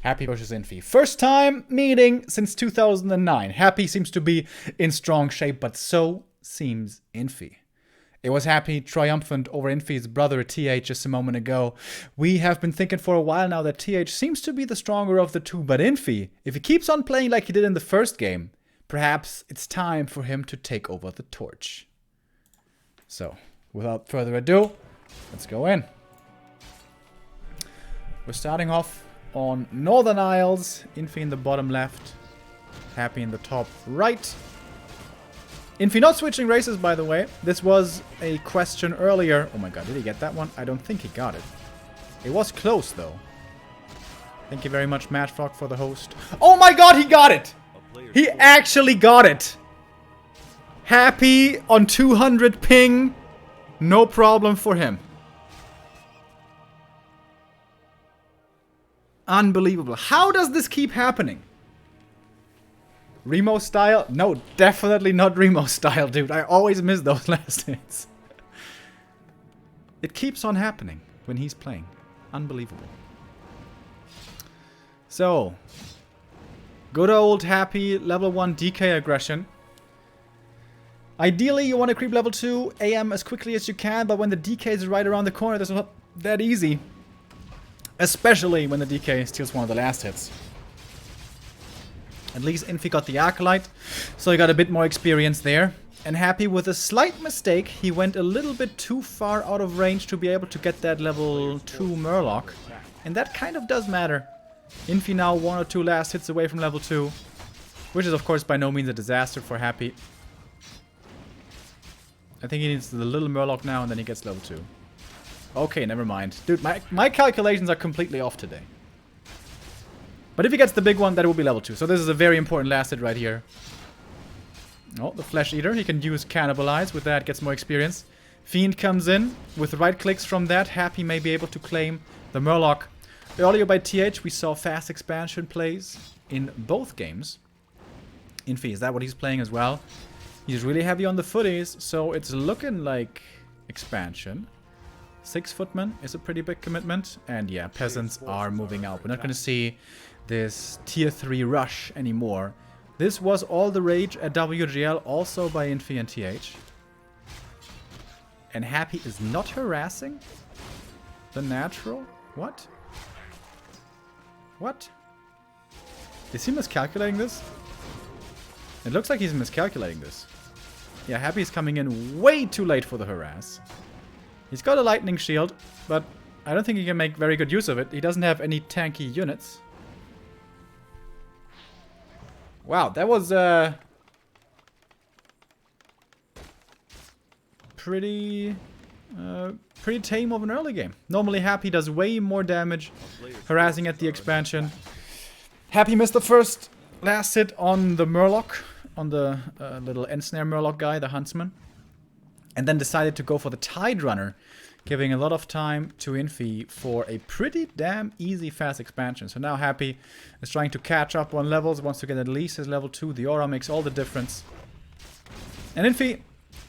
Happy versus Infi. First time meeting since 2009. Happy seems to be in strong shape, but so seems Infi. It was Happy triumphant over Infi's brother TH just a moment ago. We have been thinking for a while now that TH seems to be the stronger of the two, but Infi, if he keeps on playing like he did in the first game, perhaps it's time for him to take over the torch. So, without further ado, let's go in. We're starting off on Northern Isles. Infi in the bottom left. Happy in the top right. Infi not switching races, by the way. This was a question earlier. Oh my god, did he get that one? I don't think he got it. It was close, though. Thank you very much, Matchfrog, for the host. Oh my god, he got it! He actually got it! Happy on 200 ping. No problem for him. Unbelievable. How does this keep happening? Remo style? No, definitely not Remo style, dude. I always miss those last hits. It keeps on happening when he's playing. Unbelievable. So, good old Happy level 1 DK aggression. Ideally, you want to creep level 2 AM as quickly as you can, but when the DK is right around the corner, that's not that easy. Especially when the DK steals one of the last hits. At least Infi got the Acolyte, so he got a bit more experience there. And Happy, with a slight mistake, he went a little bit too far out of range to be able to get that level 2 Murloc. And that kind of does matter. Infi now 1 or 2 last hits away from level 2. Which is of course by no means a disaster for Happy. I think he needs the little Murloc now and then he gets level 2. Okay, never mind. Dude, my calculations are completely off today. But if he gets the big one, that will be level 2. So this is a very important last hit right here. Oh, the Flesh Eater. He can use Cannibalize. With that, gets more experience. Fiend comes in. With right clicks from that, Happy may be able to claim the Murloc. Earlier by TH, we saw fast expansion plays in both games. Infi, is that what he's playing as well? He's really heavy on the footies, so it's looking like expansion. 6 footmen is a pretty big commitment. And yeah, peasants are moving out. We're not going to see this tier 3 rush anymore. This was all the rage at WGL, also by Infi and TH. And Happy is not harassing the natural? What? What? Is he miscalculating this? It looks like he's miscalculating this. Yeah, Happy's coming in way too late for the harass. He's got a lightning shield, but I don't think he can make very good use of it. He doesn't have any tanky units. Wow, that was pretty tame of an early game. Normally Happy does way more damage harassing at the expansion. Happy missed the first last hit on the Murloc, on the little Ensnare Murloc guy, the Huntsman. And then decided to go for the Tide Runner, giving a lot of time to Infi for a pretty damn easy fast expansion. So now Happy is trying to catch up on levels, wants to get at least his level 2. The aura makes all the difference. And Infi,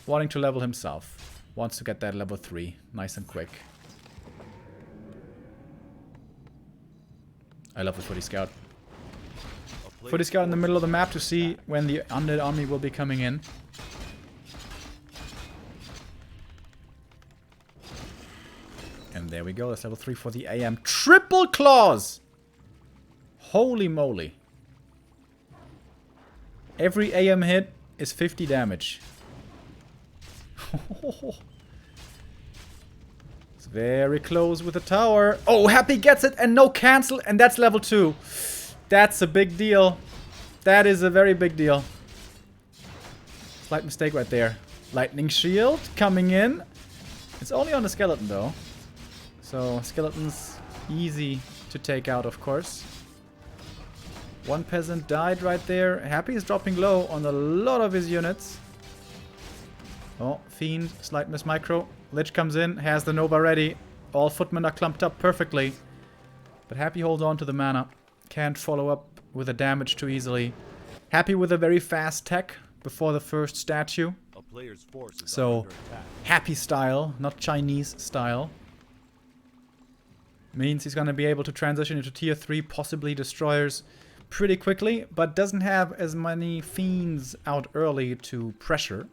wanting to level himself, wants to get that level 3 nice and quick. I love the Footy Scout. Footy Scout in the middle of the map to see when the undead army will be coming in. And there we go, that's level 3 for the AM. Triple Claws! Holy moly. Every AM hit is 50 damage. It's very close with the tower. Oh, Happy gets it and no cancel, and that's level 2. That's a big deal. That is a very big deal. Slight mistake right there. Lightning Shield coming in. It's only on the skeleton though. So, skeleton's easy to take out, of course. One peasant died right there. Happy is dropping low on a lot of his units. Oh, Fiend, slight miss micro. Lich comes in, has the Nova ready. All footmen are clumped up perfectly. But Happy holds on to the mana. Can't follow up with the damage too easily. Happy with a very fast tech before the first statue. So, Happy style, not Chinese style. Means he's going to be able to transition into tier 3, possibly destroyers, pretty quickly, but doesn't have as many fiends out early to pressure.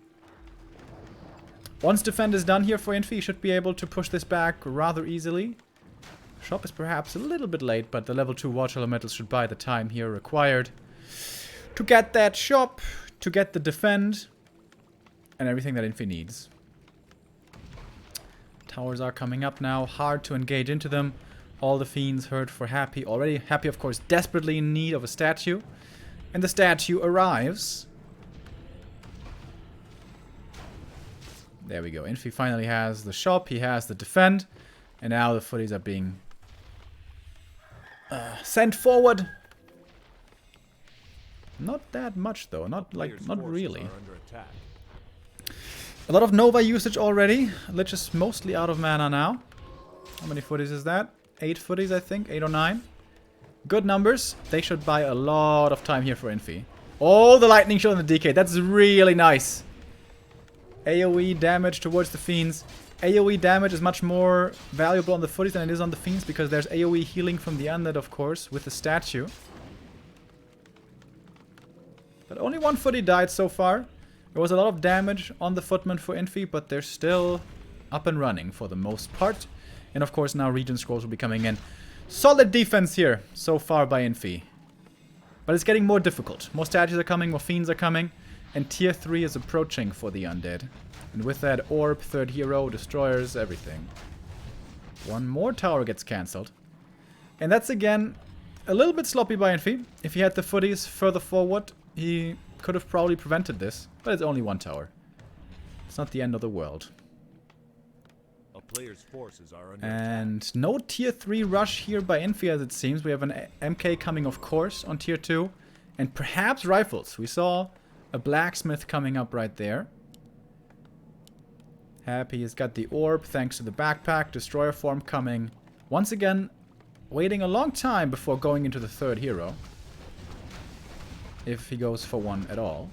Once defend is done here for Infi, he should be able to push this back rather easily. Shop is perhaps a little bit late, but the level 2 watch elementals should buy the time here required to get that shop, to get the defend, and everything that Infi needs. Towers are coming up now, hard to engage into them. All the fiends heard for Happy already. Happy, of course, desperately in need of a statue. And the statue arrives. There we go. Infi finally has the shop. He has the defend. And now the footies are being sent forward. Not that much, though. Not really. A lot of Nova usage already. Lich is mostly out of mana now. How many footies is that? 8 footies, I think. 8 or 9. Good numbers. They should buy a lot of time here for Infi. Oh, the lightning shot and the DK. That's really nice. AoE damage towards the fiends. AoE damage is much more valuable on the footies than it is on the fiends, because there's AoE healing from the undead, of course, with the statue. But only one footy died so far. There was a lot of damage on the footman for Infi, but they're still up and running for the most part. And of course now Regen Scrolls will be coming in. Solid defense here so far by Infi. But it's getting more difficult. More statues are coming, more fiends are coming. And tier 3 is approaching for the undead. And with that orb, third hero, destroyers, everything. One more tower gets cancelled. And that's again a little bit sloppy by Infi. If he had the footies further forward, he could have probably prevented this. But it's only one tower. It's not the end of the world. Player's forces are under and no tier 3 rush here by Infi, as it seems. We have an MK coming, of course, on tier 2. And perhaps rifles. We saw a blacksmith coming up right there. Happy has got the orb thanks to the backpack. Destroyer form coming. Once again, waiting a long time before going into the third hero. If he goes for one at all.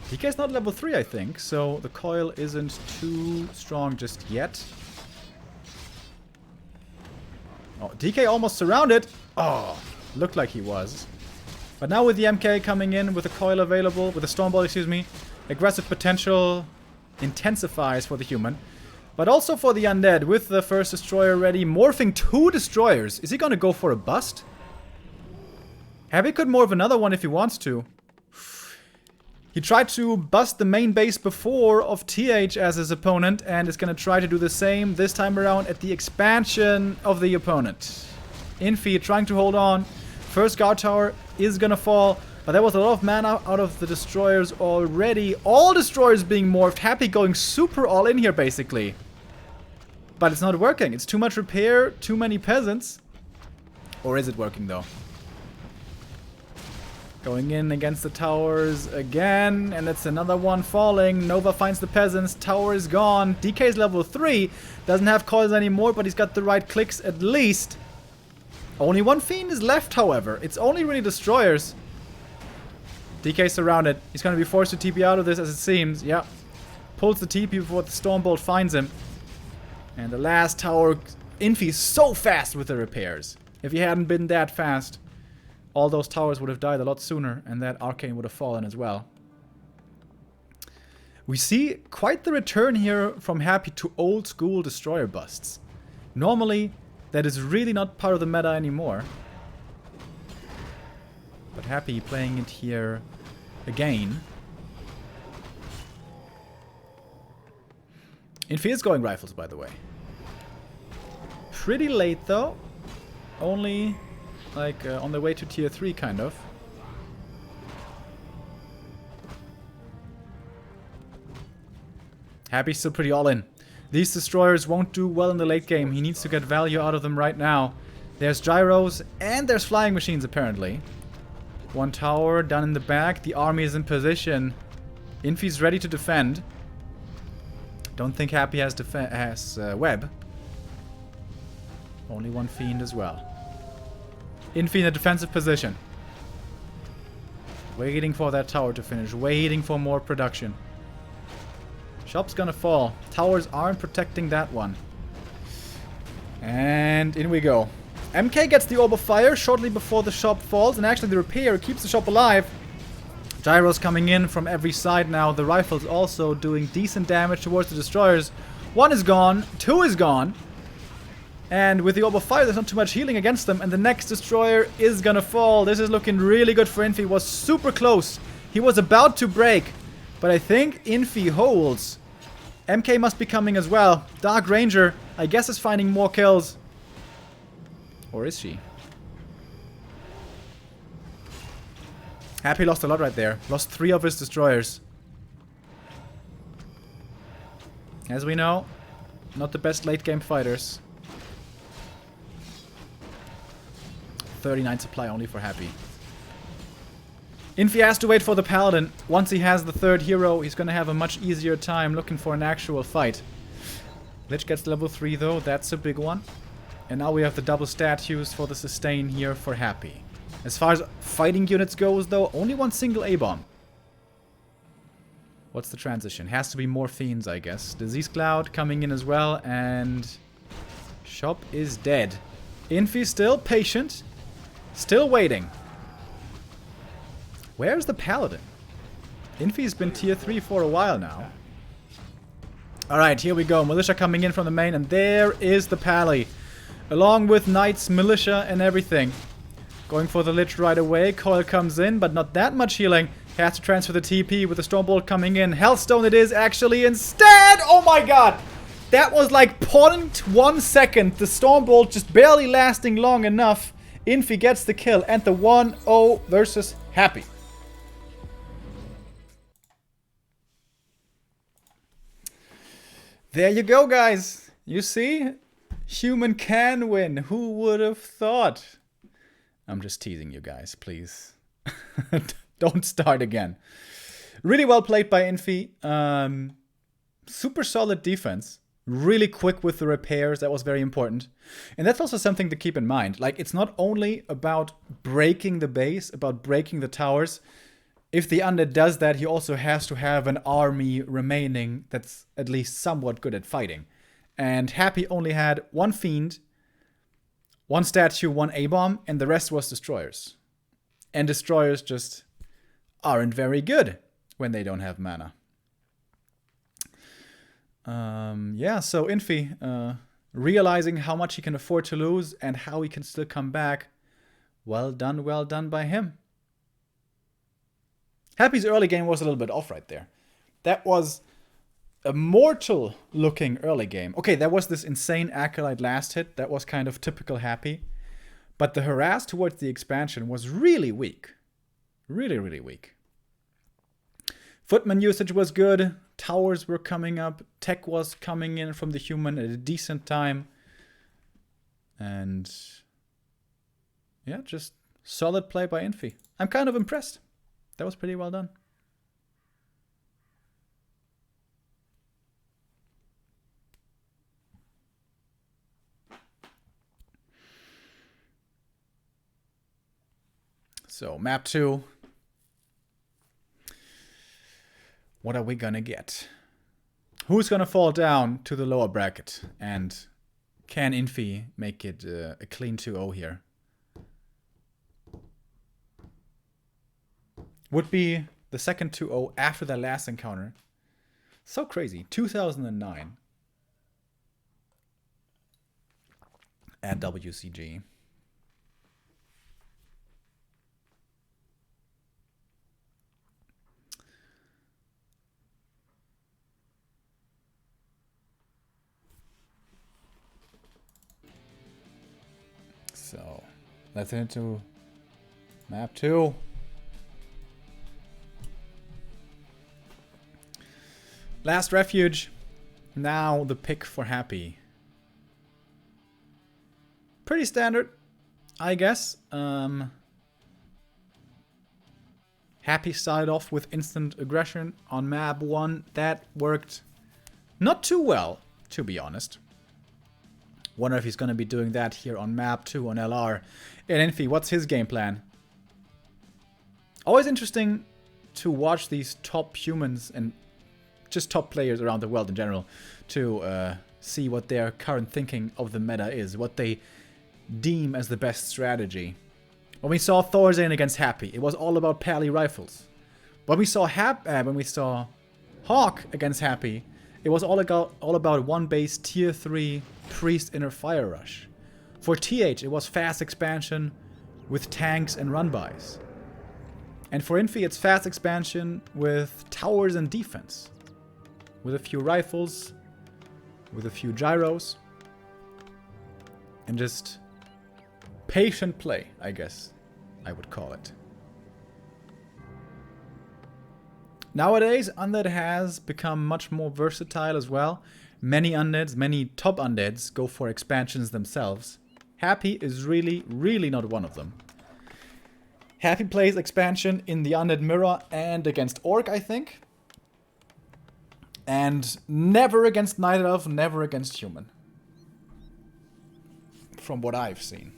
DK's not level 3, I think, so the coil isn't too strong just yet. Oh, DK almost surrounded. Oh, looked like he was. But now with the MK coming in, with the coil available, with the Stormbolt, excuse me, aggressive potential intensifies for the human. But also for the undead, with the first destroyer ready, morphing 2 destroyers. Is he gonna go for a bust? Happy could morph another one if he wants to. He tried to bust the main base before of TH as his opponent, and is going to try to do the same this time around at the expansion of the opponent. Infi trying to hold on. First guard tower is going to fall, but there was a lot of mana out of the destroyers already. All destroyers being morphed. Happy going super all in here, basically. But it's not working. It's too much repair, too many peasants. Or is it working, though? Going in against the towers again, and that's another one falling. Nova finds the peasants, tower is gone. DK's level 3, doesn't have coils anymore, but he's got the right clicks at least. Only one fiend is left, however. It's only really destroyers. DK surrounded. He's going to be forced to TP out of this, as it seems. Yeah. Pulls the TP before the Stormbolt finds him. And the last tower, Infi so fast with the repairs. If he hadn't been that fast, all those towers would have died a lot sooner, and that arcane would have fallen as well. We see quite the return here from Happy to old school destroyer busts. Normally, that is really not part of the meta anymore. But Happy playing it here again. Infi is going rifles, by the way. Pretty late, though. Only like on the way to tier 3, kind of. Happy's still pretty all in. These destroyers won't do well in the late game. He needs to get value out of them right now. There's gyros and there's flying machines, apparently. One tower down in the back. The army is in position. Infi's ready to defend. Don't think Happy has web. Only one fiend as well. Infi in a defensive position. Waiting for that tower to finish. Waiting for more production. Shop's gonna fall. Towers aren't protecting that one. And in we go. MK gets the Orb of Fire shortly before the shop falls, and actually the repair keeps the shop alive. Gyros coming in from every side now. The rifles also doing decent damage towards the destroyers. 1 is gone, 2 is gone. And with the Orb of Fire, there's not too much healing against them. And the next destroyer is gonna fall. This is looking really good for Infi. Was super close. He was about to break. But I think Infi holds. MK must be coming as well. Dark Ranger, I guess, is finding more kills. Or is she? Happy lost a lot right there. Lost 3 of his destroyers. As we know, not the best late game fighters. 39 supply only for Happy. Infi has to wait for the Paladin. Once he has the 3rd hero, he's gonna have a much easier time looking for an actual fight. Lich gets level 3 though, that's a big one. And now we have the double statues for the sustain here for Happy. As far as fighting units goes though, only 1 single A-bomb. What's the transition? Has to be more fiends, I guess. Disease Cloud coming in as well, and shop is dead. Infi still patient, still waiting. Where's the Paladin? Infi's been tier 3 for a while now. Alright, here we go. Militia coming in from the main, and there is the Pally. Along with Knights, Militia, and everything. Going for the Lich right away. Coil comes in, but not that much healing. Has to transfer the TP with the Stormbolt coming in. Healthstone it is actually instead! Oh my god! That was like 0.1 second. The Stormbolt just barely lasting long enough. Infi gets the kill, and the 1-0 versus Happy. There you go, guys. You see? Human can win. Who would have thought? I'm just teasing you guys, please. Don't start again. Really well played by Infi. Super solid defense. Really quick with the repairs. That was very important. And that's also something to keep in mind. Like, it's not only about breaking the base, about breaking the towers. If the undead does that, he also has to have an army remaining that's at least somewhat good at fighting. And Happy only had 1 fiend, 1 statue, 1 A-bomb, and the rest was destroyers. And destroyers just aren't very good when they don't have mana. Yeah, so Infi, realizing how much he can afford to lose and how he can still come back. Well done by him. Happy's early game was a little bit off right there. That was a mortal looking early game. Okay, there was this insane Acolyte last hit. That was kind of typical Happy. But the harass towards the expansion was really weak. Really, really weak. Footman usage was good. Towers were coming up. Tech was coming in from the human at a decent time. And yeah, just solid play by Infi. I'm kind of impressed. That was pretty well done. So, map 2. What are we gonna get? Who's gonna fall down to the lower bracket? And can Infi make it a clean 2-0 here? Would be the second 2-0 after their last encounter. So crazy. 2009. At WCG. So, let's head into map 2. Last refuge. Now the pick for Happy. Pretty standard, I guess. Happy started off with instant aggression on map 1. That worked not too well, to be honest. Wonder if he's going to be doing that here on map 2 on LR. And Infi, what's his game plan? Always interesting to watch these top humans and just top players around the world in general to see what their current thinking of the meta is, what they deem as the best strategy. When we saw Thorzane against Happy, it was all about pally rifles. When we saw Hawk against Happy, it was all about one base tier 3 Priest Inner Fire Rush. For TH, it was fast expansion with tanks and run-bys. And for Infi, it's fast expansion with towers and defense. With a few rifles, with a few gyros. And just patient play, I guess I would call it. Nowadays, Undead has become much more versatile as well. Many Undeads, many top Undeads go for expansions themselves. Happy is really, really not one of them. Happy plays expansion in the Undead Mirror and against Orc, I think. And never against Night Elf, never against Human. From what I've seen.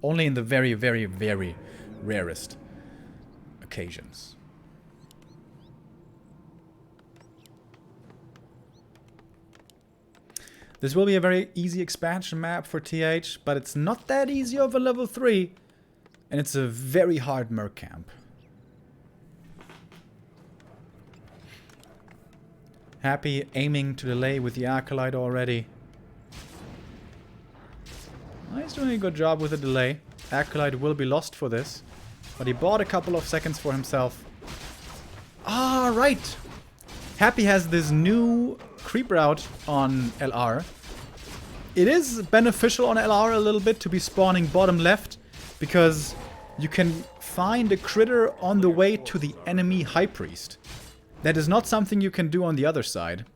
Only in the very, very, very rarest occasions. This will be a very easy expansion map for TH, but it's not that easy over level 3. And it's a very hard merc camp. Happy aiming to delay with the Acolyte already. He's doing a good job with the delay. Acolyte will be lost for this. But he bought a couple of seconds for himself. Ah, right! Happy has this new creep route on LR. It is beneficial on LR a little bit to be spawning bottom left, because you can find a critter on the way to the enemy High Priest. That is not something you can do on the other side.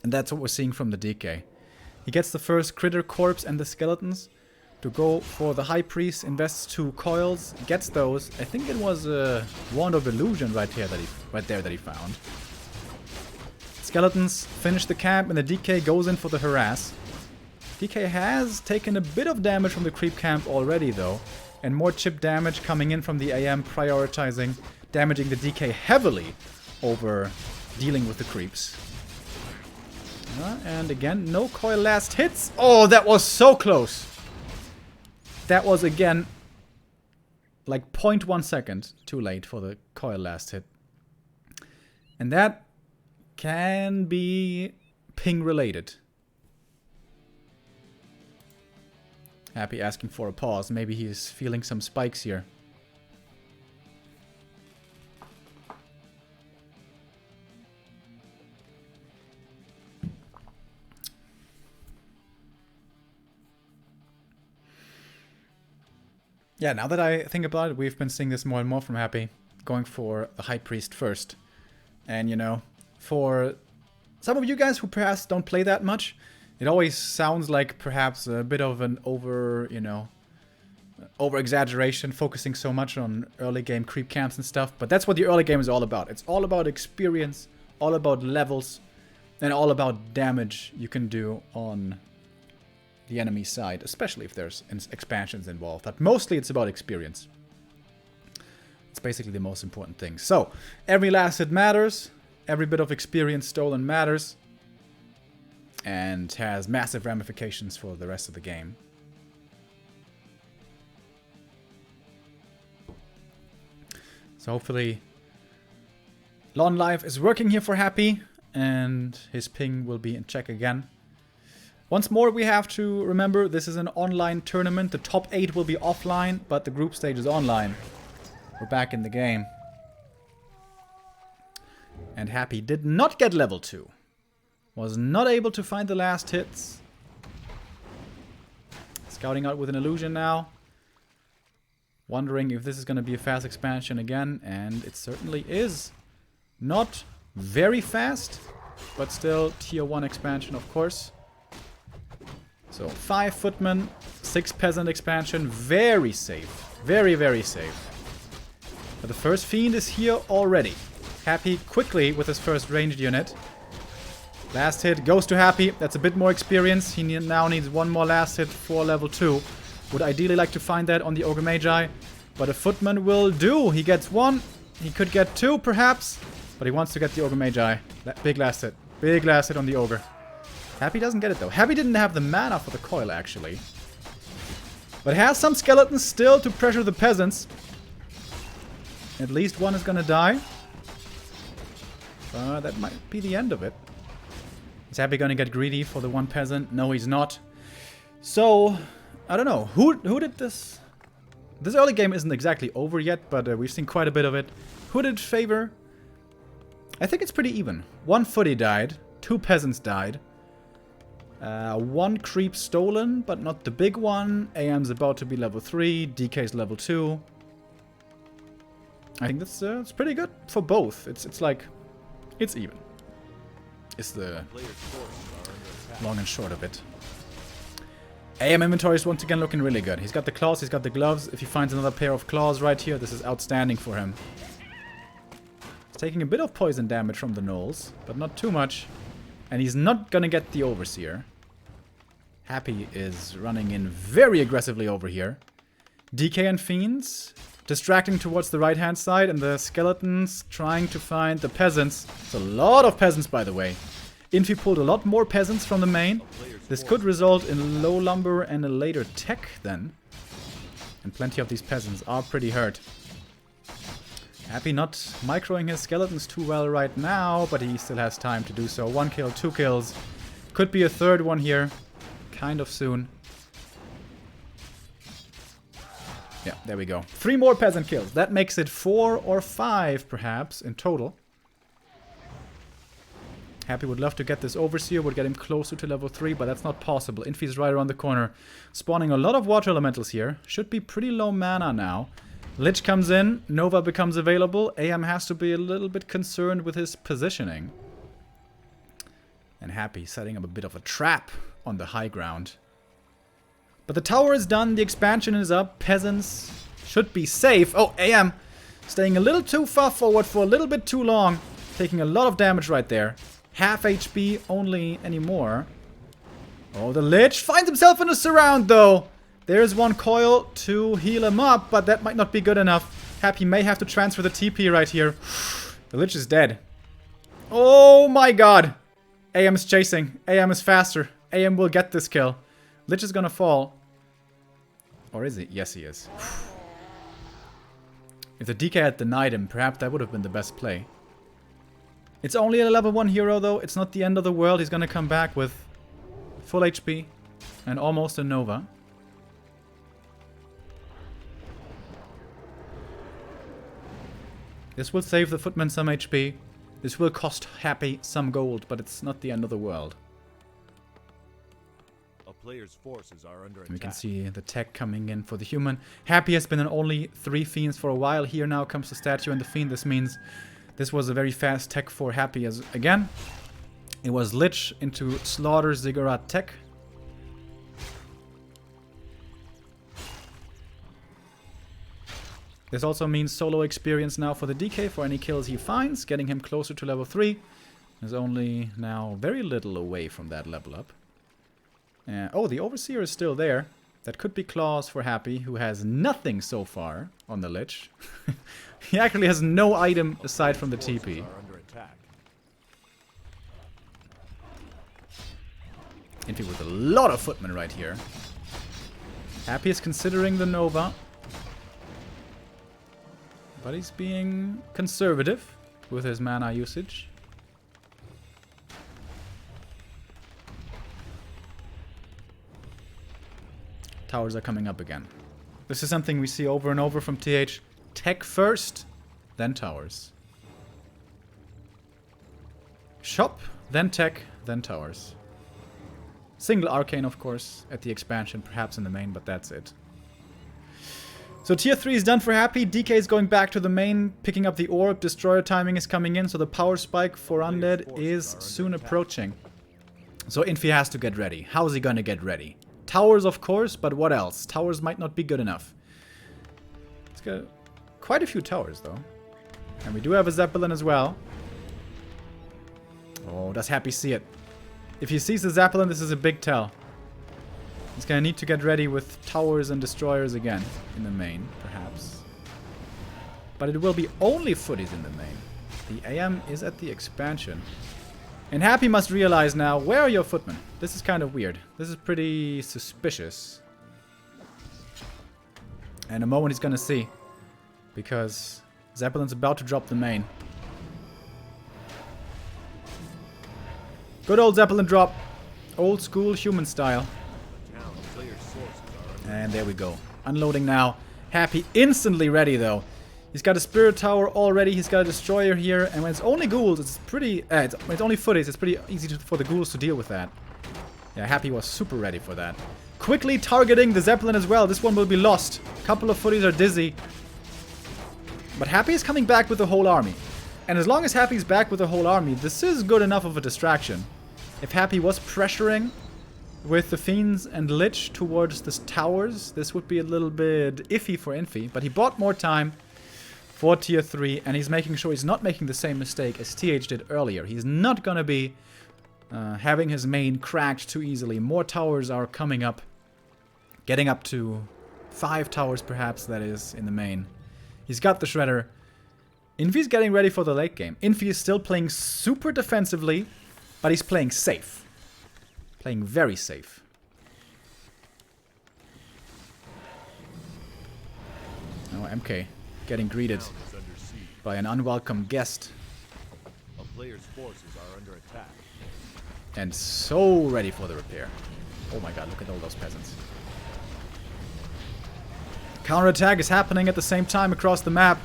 And that's what we're seeing from the DK. He gets the first critter corpse and the skeletons to go for the High Priest, invests 2 coils, gets those. I think it was a Wand of Illusion right there that he found. Skeletons finish the camp and the DK goes in for the harass. DK has taken a bit of damage from the creep camp already though, and more chip damage coming in from the AM prioritizing, damaging the DK heavily over dealing with the creeps. And again, no coil last hits. Oh, that was so close. That was again like 0.1 second too late for the coil last hit. And that can be ping related. Happy asking for a pause. Maybe he's feeling some spikes here. Yeah, now that I think about it, we've been seeing this more and more from Happy. Going for the High Priest first. And, you know, for some of you guys who perhaps don't play that much, it always sounds like perhaps a bit of an over-exaggeration, focusing so much on early game creep camps and stuff. But that's what the early game is all about. It's all about experience, all about levels, and all about damage you can do on the enemy side, especially if there's expansions involved. But mostly it's about experience. It's basically the most important thing. So, every last hit matters. Every bit of experience stolen matters. And has massive ramifications for the rest of the game. So hopefully Lon Life is working here for Happy, and his ping will be in check again. Once more, we have to remember this is an online tournament. The top 8 will be offline, but the group stage is online. We're back in the game. And Happy did not get level 2. Was not able to find the last hits. Scouting out with an illusion now. Wondering if this is going to be a fast expansion again. And it certainly is. Not very fast, but still tier 1 expansion, of course. So 5 footmen, 6 peasant expansion. Very safe. Very, very safe. But the first fiend is here already. Happy quickly with his first ranged unit. Last hit goes to Happy. That's a bit more experience. He now needs one more last hit for level 2. Would ideally like to find that on the Ogre Magi. But a footman will do. He gets 1. He could get 2 perhaps. But he wants to get the Ogre Magi. Big last hit. Big last hit on the Ogre. Happy doesn't get it, though. Happy didn't have the mana for the coil, actually. But has some skeletons still to pressure the peasants. At least one is gonna die. That might be the end of it. Is Happy gonna get greedy for the one peasant? No, he's not. So, I don't know. Who did this? This early game isn't exactly over yet, but we've seen quite a bit of it. Who did it favor? I think it's pretty even. One footy died. 2 peasants died. 1 creep stolen, but not the big one. AM's about to be level 3. DK's level 2. I think that's it's pretty good for both. It's like... It's even. It's the long and short of it. AM inventory is once again looking really good. He's got the claws, he's got the gloves. If he finds another pair of claws right here, this is outstanding for him. He's taking a bit of poison damage from the gnolls, but not too much. And he's not gonna get the Overseer. Happy is running in very aggressively over here. DK and Fiends distracting towards the right-hand side, and the skeletons trying to find the peasants. It's a lot of peasants, by the way. Infi pulled a lot more peasants from the main. This could result in low lumber and a later tech then. And plenty of these peasants are pretty hurt. Happy not microing his skeletons too well right now, but he still has time to do so. 1 kill, 2 kills. Could be a third one here. Kind of soon. Yeah, there we go. 3 more peasant kills. That makes it 4 or 5, perhaps, in total. Happy would love to get this Overseer, would get him closer to level 3, but that's not possible. Infi's right around the corner. Spawning a lot of water elementals here. Should be pretty low mana now. Lich comes in, Nova becomes available. AM has to be a little bit concerned with his positioning. And Happy setting up a bit of a trap on the high ground. But the tower is done, the expansion is up. Peasants should be safe. Oh, AM staying a little too far forward for a little bit too long. Taking a lot of damage right there. Half HP only anymore. Oh, the Lich finds himself in a surround, though. There's 1 coil to heal him up, but that might not be good enough. Happy may have to transfer the TP right here. The Lich is dead. Oh my god. AM is chasing. AM is faster. AM will get this kill. Lich is gonna fall. Or is he? Yes, he is. If the DK had denied him, perhaps that would have been the best play. It's only a level 1 hero, though. It's not the end of the world. He's gonna come back with full HP and almost a Nova. This will save the footman some HP. This will cost Happy some gold, but it's not the end of the world. A player's forces are under attack. We can see the tech coming in for the human. Happy has been on only 3 fiends for a while. Here now comes the statue and the fiend. This means this was a very fast tech for Happy as again. It was Lich into Slaughter Ziggurat tech. This also means solo experience now for the DK for any kills he finds, getting him closer to level 3. There's only now very little away from that level up. Oh, the Overseer is still there. That could be claws for Happy, who has nothing so far on the Lich. He actually has no item aside from the TP. Infi with a lot of footmen right here. Happy is considering the Nova. But he's being conservative with his mana usage. Towers are coming up again. This is something we see over and over from TH. Tech first, then towers. Shop, then tech, then towers. Single arcane, of course, at the expansion, perhaps in the main, but that's it. So tier 3 is done for Happy. DK is going back to the main, picking up the orb. Destroyer timing is coming in, so the power spike for Undead is soon approaching. So Infi has to get ready. How is he gonna get ready? Towers, of course, but what else? Towers might not be good enough. He's got quite a few towers, though. And we do have a Zeppelin as well. Oh, does Happy see it? If he sees the Zeppelin, this is a big tell. He's gonna need to get ready with towers and destroyers again in the main, perhaps. But it will be only footies in the main. The AM is at the expansion. And Happy must realize now, where are your footmen? This is kind of weird. This is pretty suspicious. And a moment he's gonna see. Because Zeppelin's about to drop the main. Good old Zeppelin drop. Old school human style. And there we go. Unloading now. Happy instantly ready though. He's got a spirit tower already. He's got a destroyer here. And when it's only ghouls, it's pretty... when it's only footies, it's pretty easy for the ghouls to deal with that. Yeah, Happy was super ready for that. Quickly targeting the Zeppelin as well. This one will be lost. A couple of footies are dizzy. But Happy is coming back with the whole army. And as long as Happy's back with the whole army, this is good enough of a distraction. If Happy was pressuring with the Fiends and Lich towards the towers, this would be a little bit iffy for Infi. But he bought more time for tier 3, and he's making sure he's not making the same mistake as TH did earlier. He's not gonna be having his main cracked too easily. More towers are coming up. Getting up to 5 towers perhaps, that is, in the main. He's got the Shredder. Infi's getting ready for the late game. Infi is still playing super defensively, but he's playing safe. Playing very safe. Oh, MK getting greeted by an unwelcome guest. A player's forces are under attack. And so ready for the repair. Oh my god, look at all those peasants. Counterattack is happening at the same time across the map.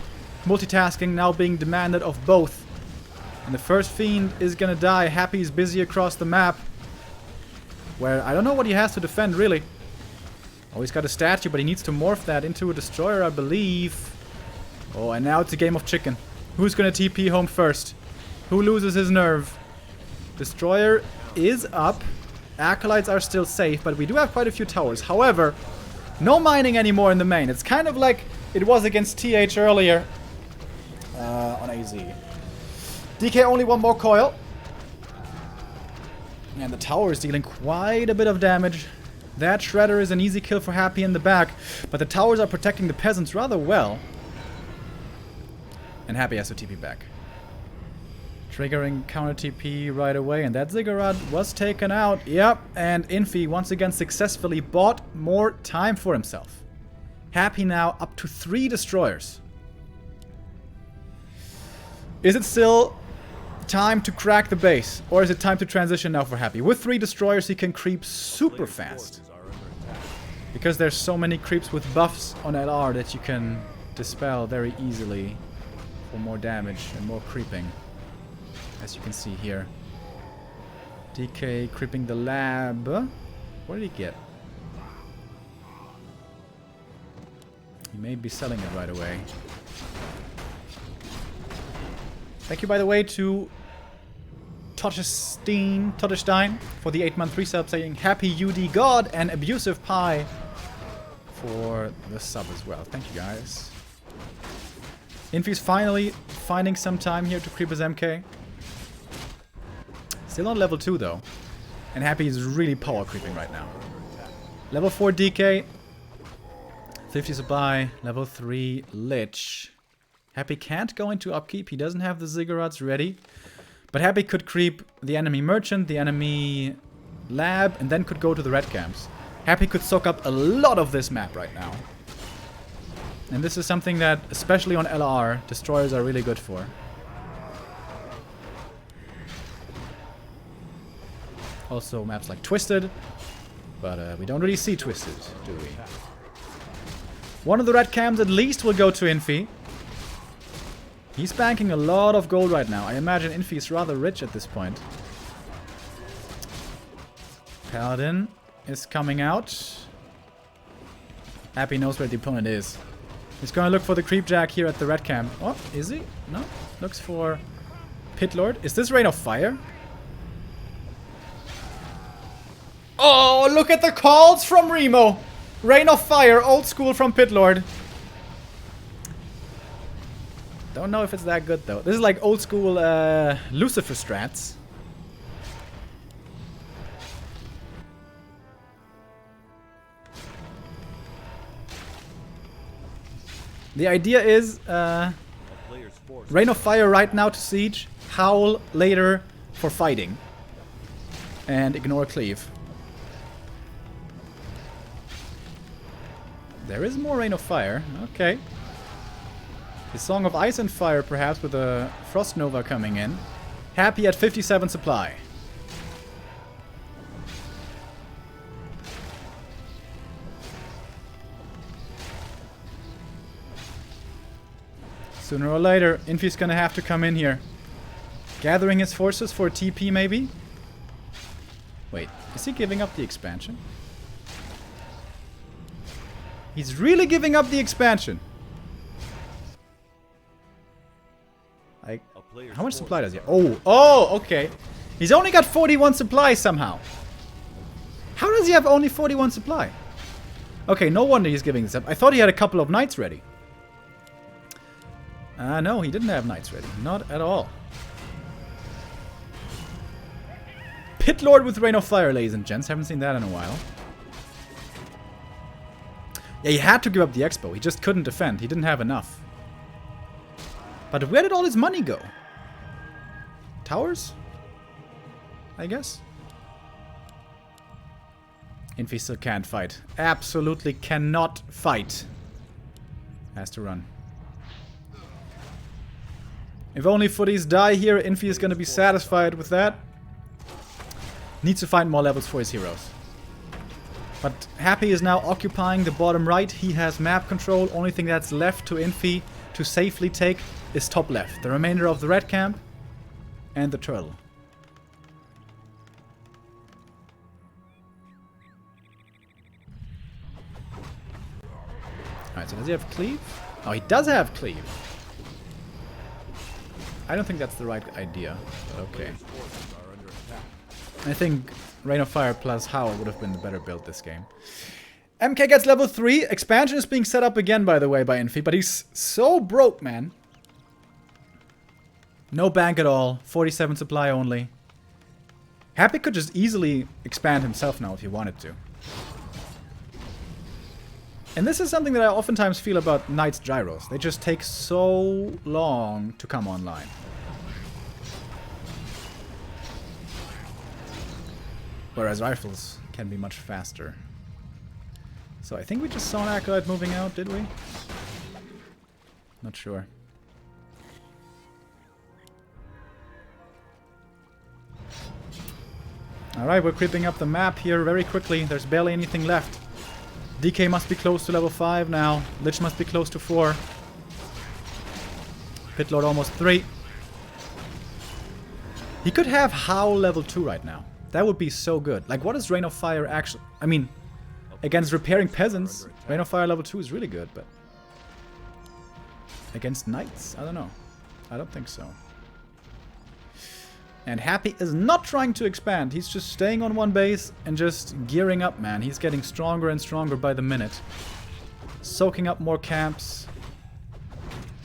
Multitasking now being demanded of both. And the first Fiend is gonna die. Happy's busy across the map. Where I don't know what he has to defend, really. Oh, he's got a statue, but he needs to morph that into a destroyer, I believe. Oh, and now it's a game of chicken. Who's gonna TP home first? Who loses his nerve? Destroyer is up. Acolytes are still safe, but we do have quite a few towers. However, no mining anymore in the main. It's kind of like it was against TH earlier. On AZ. DK only one more coil. And the tower is dealing quite a bit of damage. That Shredder is an easy kill for Happy in the back. But the towers are protecting the peasants rather well. And Happy has to TP back. Triggering counter TP right away. And that Ziggurat was taken out. Yep. And Infi once again successfully bought more time for himself. Happy now up to 3 destroyers. Is it still time to crack the base? Or is it time to transition now for Happy? With 3 destroyers he can creep super fast. Because there's so many creeps with buffs on LR that you can dispel very easily for more damage and more creeping. As you can see here. DK creeping the lab. What did he get? He may be selling it right away. Thank you, by the way, to Tottestein for the 8-month resub, saying Happy UD God and Abusive Pie for the sub as well. Thank you, guys. Infi's finally finding some time here to creep his MK. Still on level 2, though. And Happy is really power creeping right now. Level 4 DK. 50 supply. Level 3 Lich. Happy can't go into upkeep. He doesn't have the Ziggurats ready. But Happy could creep the enemy merchant, the enemy lab, and then could go to the red camps. Happy could soak up a lot of this map right now. And this is something that, especially on LR, destroyers are really good for. Also maps like Twisted. But we don't really see Twisted, do we? One of the red camps at least will go to Infi. He's banking a lot of gold right now. I imagine Infi is rather rich at this point. Paladin is coming out. Happy knows where the opponent is. He's gonna look for the creep jack here at the red camp. Oh, is he? No. Looks for Pit Lord. Is this Rain of Fire? Oh, look at the calls from Remo. Rain of Fire, old school from Pit Lord. Don't know if it's that good, though. This is like old school Lucifer strats. The idea is Rain of Fire right now to Siege, Howl later for fighting. And ignore cleave. There is more Rain of Fire. Okay. The Song of Ice and Fire, perhaps, with a Frost Nova coming in. Happy at 57 supply. Sooner or later, Infi's gonna have to come in here. Gathering his forces for a TP, maybe? Wait, is he giving up the expansion? He's really giving up the expansion. How much supply does he have? Oh, okay. He's only got 41 supply somehow. How does he have only 41 supply? Okay, no wonder he's giving this up. I thought he had a couple of knights ready. No, he didn't have knights ready. Not at all. Pit Lord with Rain of Fire, ladies and gents. Haven't seen that in a while. Yeah, he had to give up the Expo. He just couldn't defend. He didn't have enough. But where did all his money go? Towers? I guess. Infi still can't fight. Absolutely cannot fight. Has to run. If only footies die here, Infi is going to be satisfied with that. Needs to find more levels for his heroes. But Happy is now occupying the bottom right. He has map control. Only thing that's left to Infi to safely take is top left. The remainder of the red camp and the turtle. Alright, so does he have cleave? Oh, he does have cleave. I don't think that's the right idea, but okay. I think Rain of Fire plus Howl would have been the better build this game. MK gets level 3. Expansion is being set up again, by the way, by Infi, but he's so broke, man. No bank at all. 47 supply only. Happy could just easily expand himself now if he wanted to. And this is something that I oftentimes feel about Knight's Gyros. They just take so long to come online. Whereas rifles can be much faster. So I think we just saw an Acolyte moving out, did we? Not sure. Alright, we're creeping up the map here very quickly. There's barely anything left. DK must be close to level 5 now. Lich must be close to 4. Pitlord almost 3. He could have Howl level 2 right now. That would be so good. Like, what is Rain of Fire actually... I mean, against repairing peasants, Rain of Fire level 2 is really good, but... against knights? I don't know. I don't think so. And Happy is not trying to expand. He's just staying on one base and just gearing up, man. He's getting stronger and stronger by the minute. Soaking up more camps.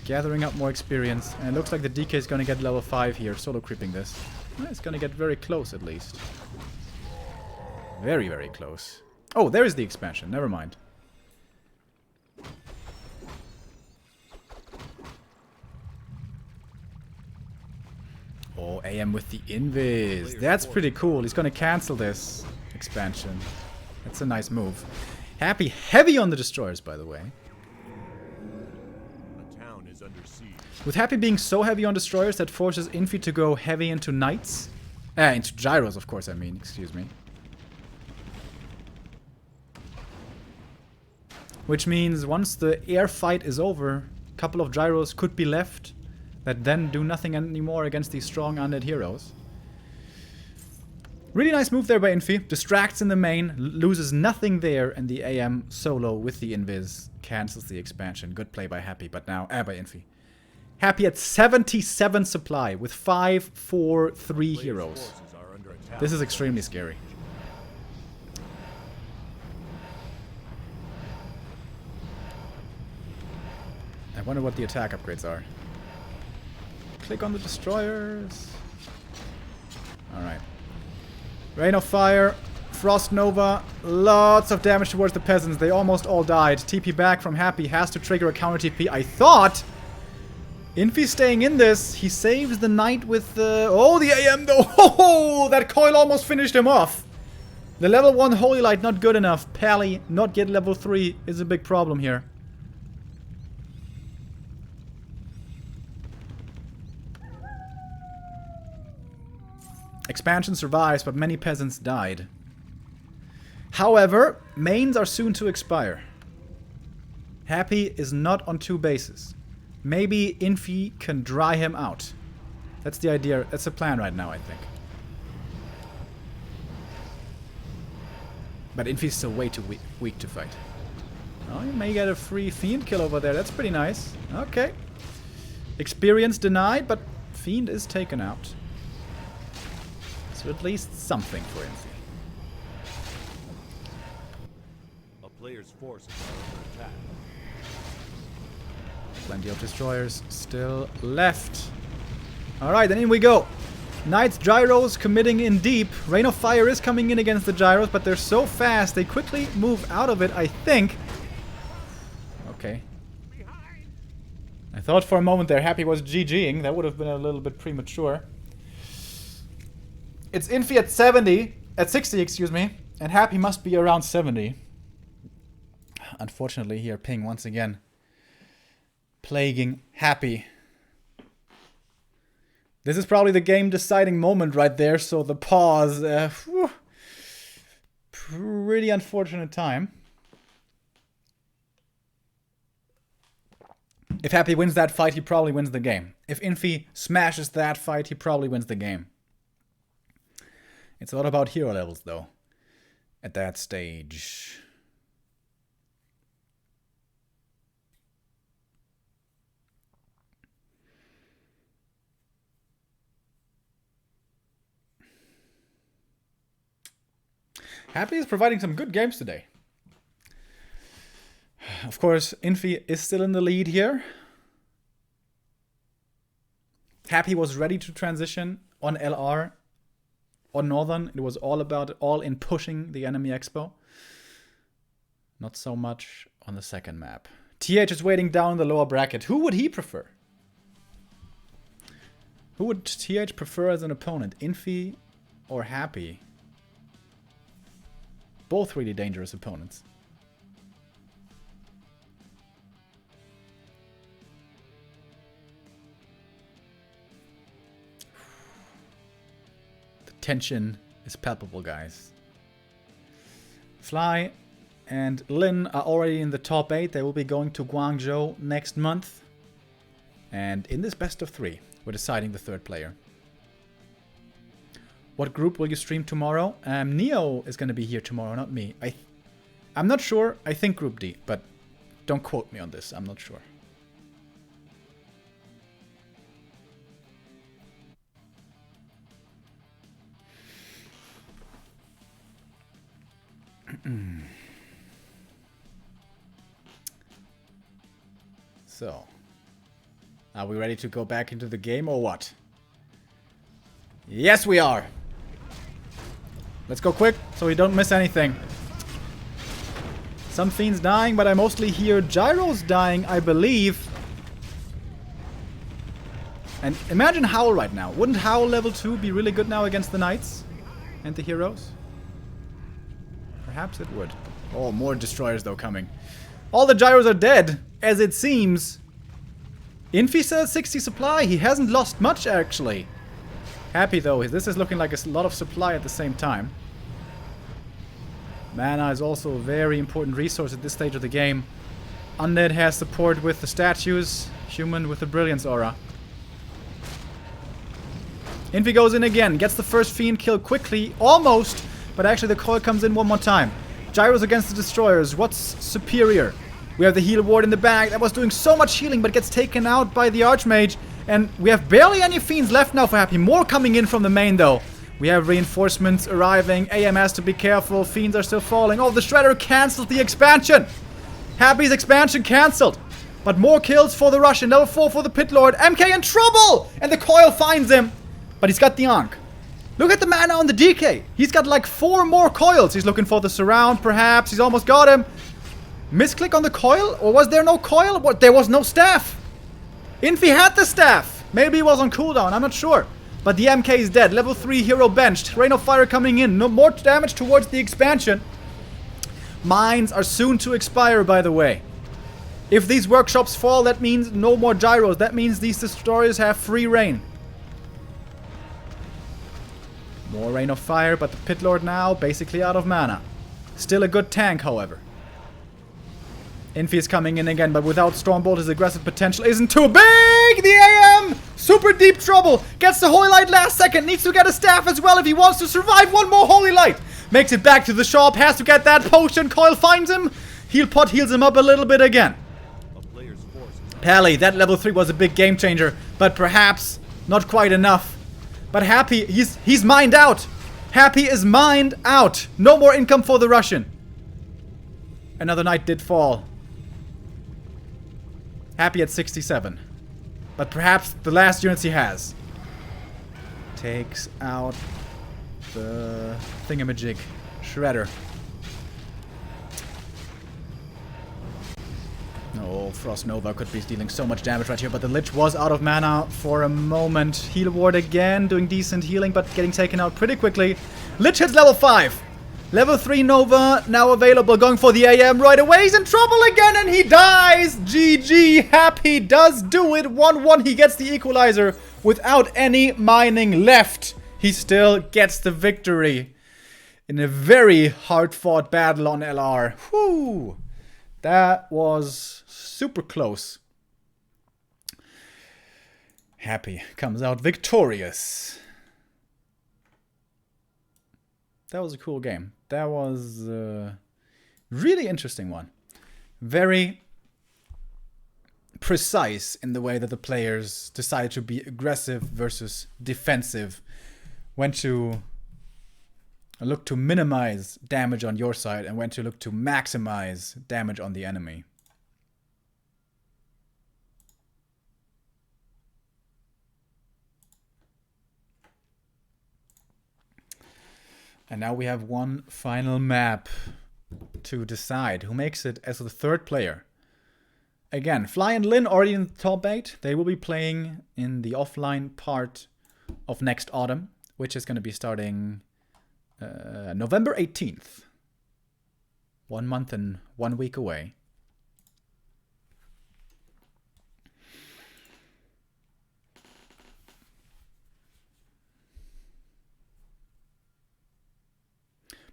Gathering up more experience. And it looks like the DK is going to get level 5 here. Solo creeping this. Well, it's going to get very close at least. Very, very close. Oh, there is the expansion. Never mind. Oh, AM with the invis. That's pretty cool. He's gonna cancel this expansion. That's a nice move. Happy heavy on the destroyers, by the way. A town is under siege. With Happy being so heavy on destroyers, that forces Infi to go heavy into knights. Into gyros, of course, I mean. Excuse me. Which means once the air fight is over, a couple of gyros could be left that then do nothing anymore against these strong undead heroes. Really nice move there by Infi. Distracts in the main, loses nothing there, and the AM solo with the invis cancels the expansion. Good play by Happy, but now by Infi. Happy at 77 supply with 5, 4, 3 heroes. This is extremely scary. I wonder what the attack upgrades are. Click on the destroyers. Alright. Rain of Fire. Frost Nova. Lots of damage towards the peasants. They almost all died. TP back from Happy. Has to trigger a counter TP. I thought Infi staying in this. He saves the knight with the... Oh, the AM though. Oh, that coil almost finished him off. The level 1 Holy Light not good enough. Pally not yet level 3 is a big problem here. Expansion survives, but many peasants died. However, mains are soon to expire. Happy is not on 2 bases. Maybe Infi can dry him out. That's the idea. That's the plan right now, I think. But Infi's still way too weak to fight. Oh, you may get a free Fiend kill over there. That's pretty nice. Okay. Experience denied, but Fiend is taken out. So at least something for Infi. A player's forces are under attack. Plenty of destroyers still left. Alright, then in we go. Knights, gyros committing in deep. Rain of Fire is coming in against the gyros, but they're so fast they quickly move out of it, I think. Okay. I thought for a moment there Happy was GGing. That would have been a little bit premature. It's Infi at 70. At 60, excuse me. And Happy must be around 70. Unfortunately here, ping once again. Plaguing Happy. This is probably the game deciding moment right there, so the pause. Pretty unfortunate time. If Happy wins that fight, he probably wins the game. If Infi smashes that fight, he probably wins the game. It's all about hero levels, though, at that stage. Happy is providing some good games today. Of course, Infi is still in the lead here. Happy was ready to transition on LR. On Northern, it was all in pushing the enemy expo. Not so much on the second map. TH is waiting down in the lower bracket. Who would he prefer? Who would TH prefer as an opponent? Infi or Happy? Both really dangerous opponents. The tension is palpable, guys. Fly and Lin are already in the top 8. They will be going to Guangzhou next month. And in this best of 3, we're deciding the third player. What group will you stream tomorrow? Neo is going to be here tomorrow, not me. I'm not sure. I think Group D, but don't quote me on this. I'm not sure. So, are we ready to go back into the game or what? Yes, we are. Let's go quick so we don't miss anything. Some fiends dying, but I mostly hear gyros dying, I believe. And imagine Howl right now. Wouldn't Howl level 2 be really good now against the knights and the heroes? Perhaps it would. Oh, more destroyers though coming. All the gyros are dead, as it seems. Infi says 60 supply. He hasn't lost much actually. Happy though. This is looking like a lot of supply at the same time. Mana is also a very important resource at this stage of the game. Undead has support with the statues. Human with the Brilliance aura. Infi goes in again. Gets the first fiend kill quickly. Almost. But actually the coil comes in one more time. Gyros against the destroyers. What's superior? We have the heal ward in the back. That was doing so much healing but gets taken out by the Archmage. And we have barely any fiends left now for Happy. More coming in from the main though. We have reinforcements arriving. AM has to be careful. Fiends are still falling. Oh, the Shredder cancelled the expansion. Happy's expansion cancelled. But more kills for the Russian. Level 4 for the Pit Lord. MK in trouble! And the coil finds him. But he's got the Ankh. Look at the mana on the DK. He's got like 4 more coils. He's looking for the surround perhaps. He's almost got him. Misclick on the coil? Or was there no coil? What? There was no staff. Infi had the staff. Maybe he was on cooldown, I'm not sure. But the MK is dead. Level 3 hero benched. Rain of Fire coming in. No more damage towards the expansion. Mines are soon to expire, by the way. If these workshops fall, that means no more gyros. That means these destroyers have free reign. More Rain of Fire, but the Pit Lord now basically out of mana. Still a good tank, however. Infi is coming in again, but without Stormbolt, his aggressive potential isn't too big! The AM! Super deep trouble! Gets the Holy Light last second, needs to get a staff as well if he wants to survive one more Holy Light! Makes it back to the shop, has to get that potion, Coil finds him! Heal Pot heals him up a little bit again. Pally, that level 3 was a big game changer, but perhaps not quite enough. But Happy, he's mined out! Happy is mined out! No more income for the Russian. Another knight did fall. Happy at 67. But perhaps the last units he has. Takes out the thingamajig. Shredder. Oh, Frost Nova could be dealing so much damage right here, but the Lich was out of mana for a moment. Heal Ward again, doing decent healing, but getting taken out pretty quickly. Lich hits level 5. Level 3 Nova, now available, going for the AM right away. He's in trouble again, and he dies! GG, Happy does do it. 1-1, he gets the equalizer without any mining left. He still gets the victory in a very hard-fought battle on LR. Whew! That was super close. Happy comes out victorious. That was a cool game. That was a really interesting one. Very precise in the way that the players decided to be aggressive versus defensive. When to look to minimize damage on your side and when to look to maximize damage on the enemy. And now we have one final map to decide who makes it as the third player. Again, Fly and Lin already in the top 8. They will be playing in the offline part of next autumn, which is going to be starting November 18th. 1 month and 1 week away.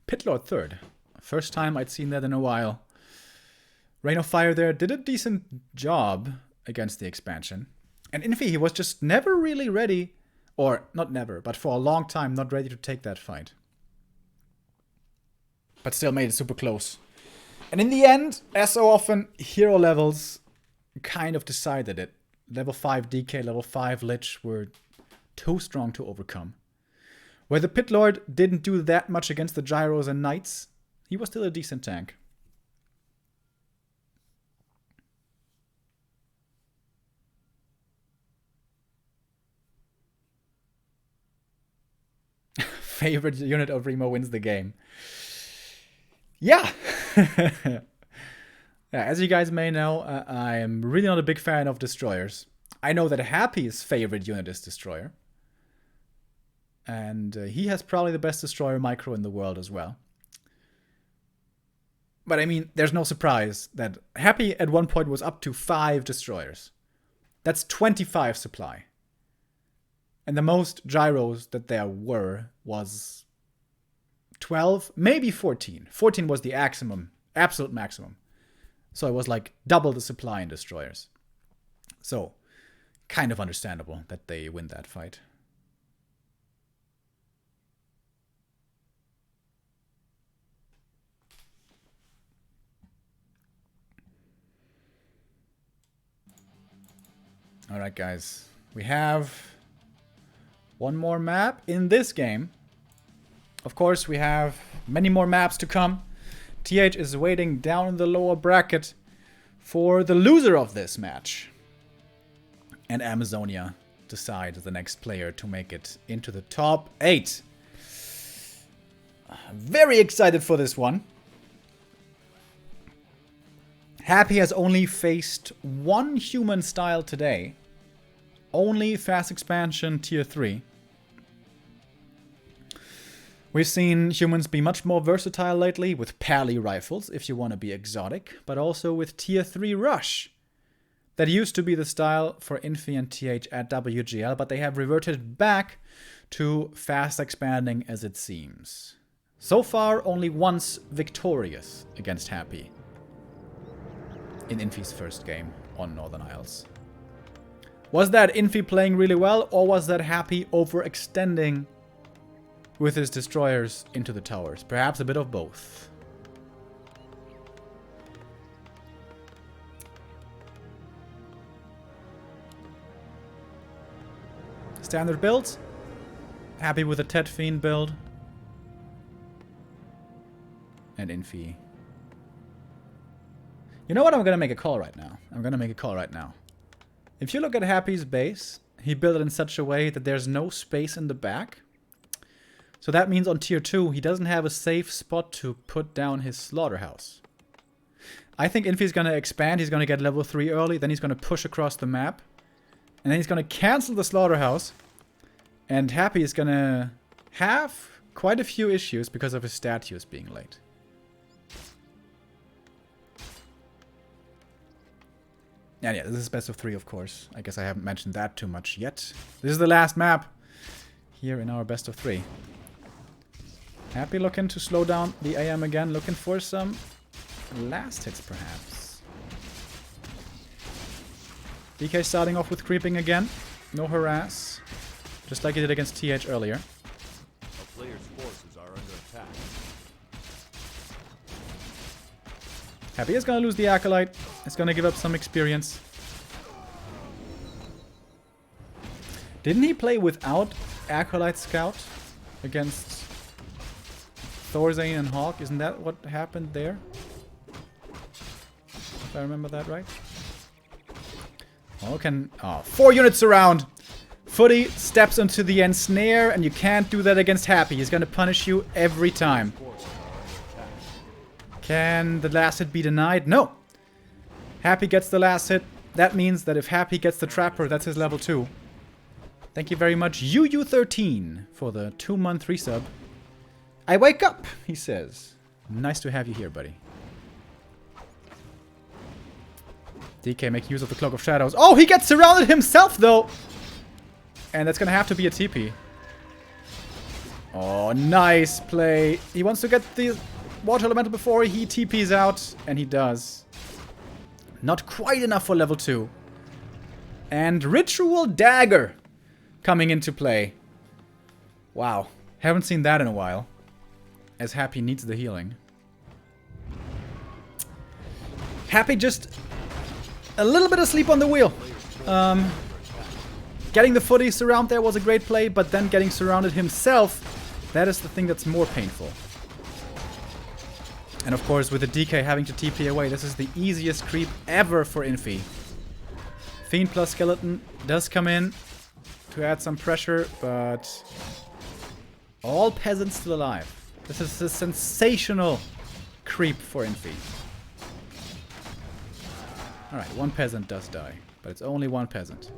Pitlord third. First time I'd seen that in a while. Rain of Fire there did a decent job against the expansion. And Infi, he was just never really ready, or not never, but for a long time not ready to take that fight. But still made it super close. And in the end, as so often, hero levels kind of decided it. Level 5 DK, level 5 Lich were too strong to overcome. Where the Pit Lord didn't do that much against the Gyros and Knights, he was still a decent tank. Favorite unit of Remo wins the game. Yeah! Yeah, as you guys may know, I am really not a big fan of Destroyers. I know that Happy's favorite unit is Destroyer. And he has probably the best Destroyer micro in the world as well. But I mean, there's no surprise that Happy at one point was up to 5 Destroyers. That's 25 supply. And the most gyros that there were was 12, maybe 14. 14 was the absolute maximum. So it was like double the supply in Destroyers. So, kind of understandable that they win that fight. Alright guys, we have one more map in this game. Of course, we have many more maps to come. TH is waiting down in the lower bracket for the loser of this match. And Amazonia decides the next player to make it into the top 8. Very excited for this one. Happy has only faced one human style today. only fast expansion tier 3. We've seen humans be much more versatile lately with pally rifles, if you want to be exotic, but also with tier 3 rush. That used to be the style for Infi and TH at WGL, but they have reverted back to fast expanding as it seems. So far, only once victorious against Happy in Infi's first game on Northern Isles. Was that Infi playing really well, or was that Happy overextending with his destroyers into the towers? Perhaps a bit of both. Standard builds. Happy with a Ted Fiend build. And Infi. You know what? I'm going to make a call right now. If you look at Happy's base, he built it in such a way that there's no space in the back. So that means on tier 2, he doesn't have a safe spot to put down his slaughterhouse. I think Infi's going to expand. He's going to get level 3 early. Then he's going to push across the map. And then he's going to cancel the slaughterhouse. And Happy is going to have quite a few issues because of his statues being late. And yeah, this is best of 3, of course. I guess I haven't mentioned that too much yet. This is the last map here in our best of 3. Happy looking to slow down the AM again. Looking for some last hits, perhaps. DK starting off with creeping again. No harass. Just like he did against TH earlier. A player's forces are under attack. Happy is going to lose the Acolyte. It's going to give up some experience. Didn't he play without Acolyte Scout against Thorzane and Hawk? Isn't that what happened there? If I remember that right. Oh, 4 units around! Footy steps into the ensnare, and you can't do that against Happy. He's going to punish you every time. Can the last hit be denied? No! Happy gets the last hit. That means that if Happy gets the Trapper, that's his level 2. Thank you very much, UU13, for the 2-month resub. I wake up, he says. Nice to have you here, buddy. DK making use of the Cloak of Shadows. Oh, he gets surrounded himself, though! And that's gonna have to be a TP. Oh, nice play. He wants to get the Water Elemental before he TPs out, and he does. Not quite enough for level 2. And Ritual Dagger coming into play. Wow. Haven't seen that in a while. As Happy needs the healing. Happy just a little bit asleep on the wheel. Getting the footy surround there was a great play, but then getting surrounded himself, that is the thing that's more painful. And of course, with the DK having to TP away, this is the easiest creep ever for Infi. Fiend plus Skeleton does come in to add some pressure, but all peasants still alive. This is a sensational creep for Infi. Alright, 1 peasant does die, but it's only 1 peasant.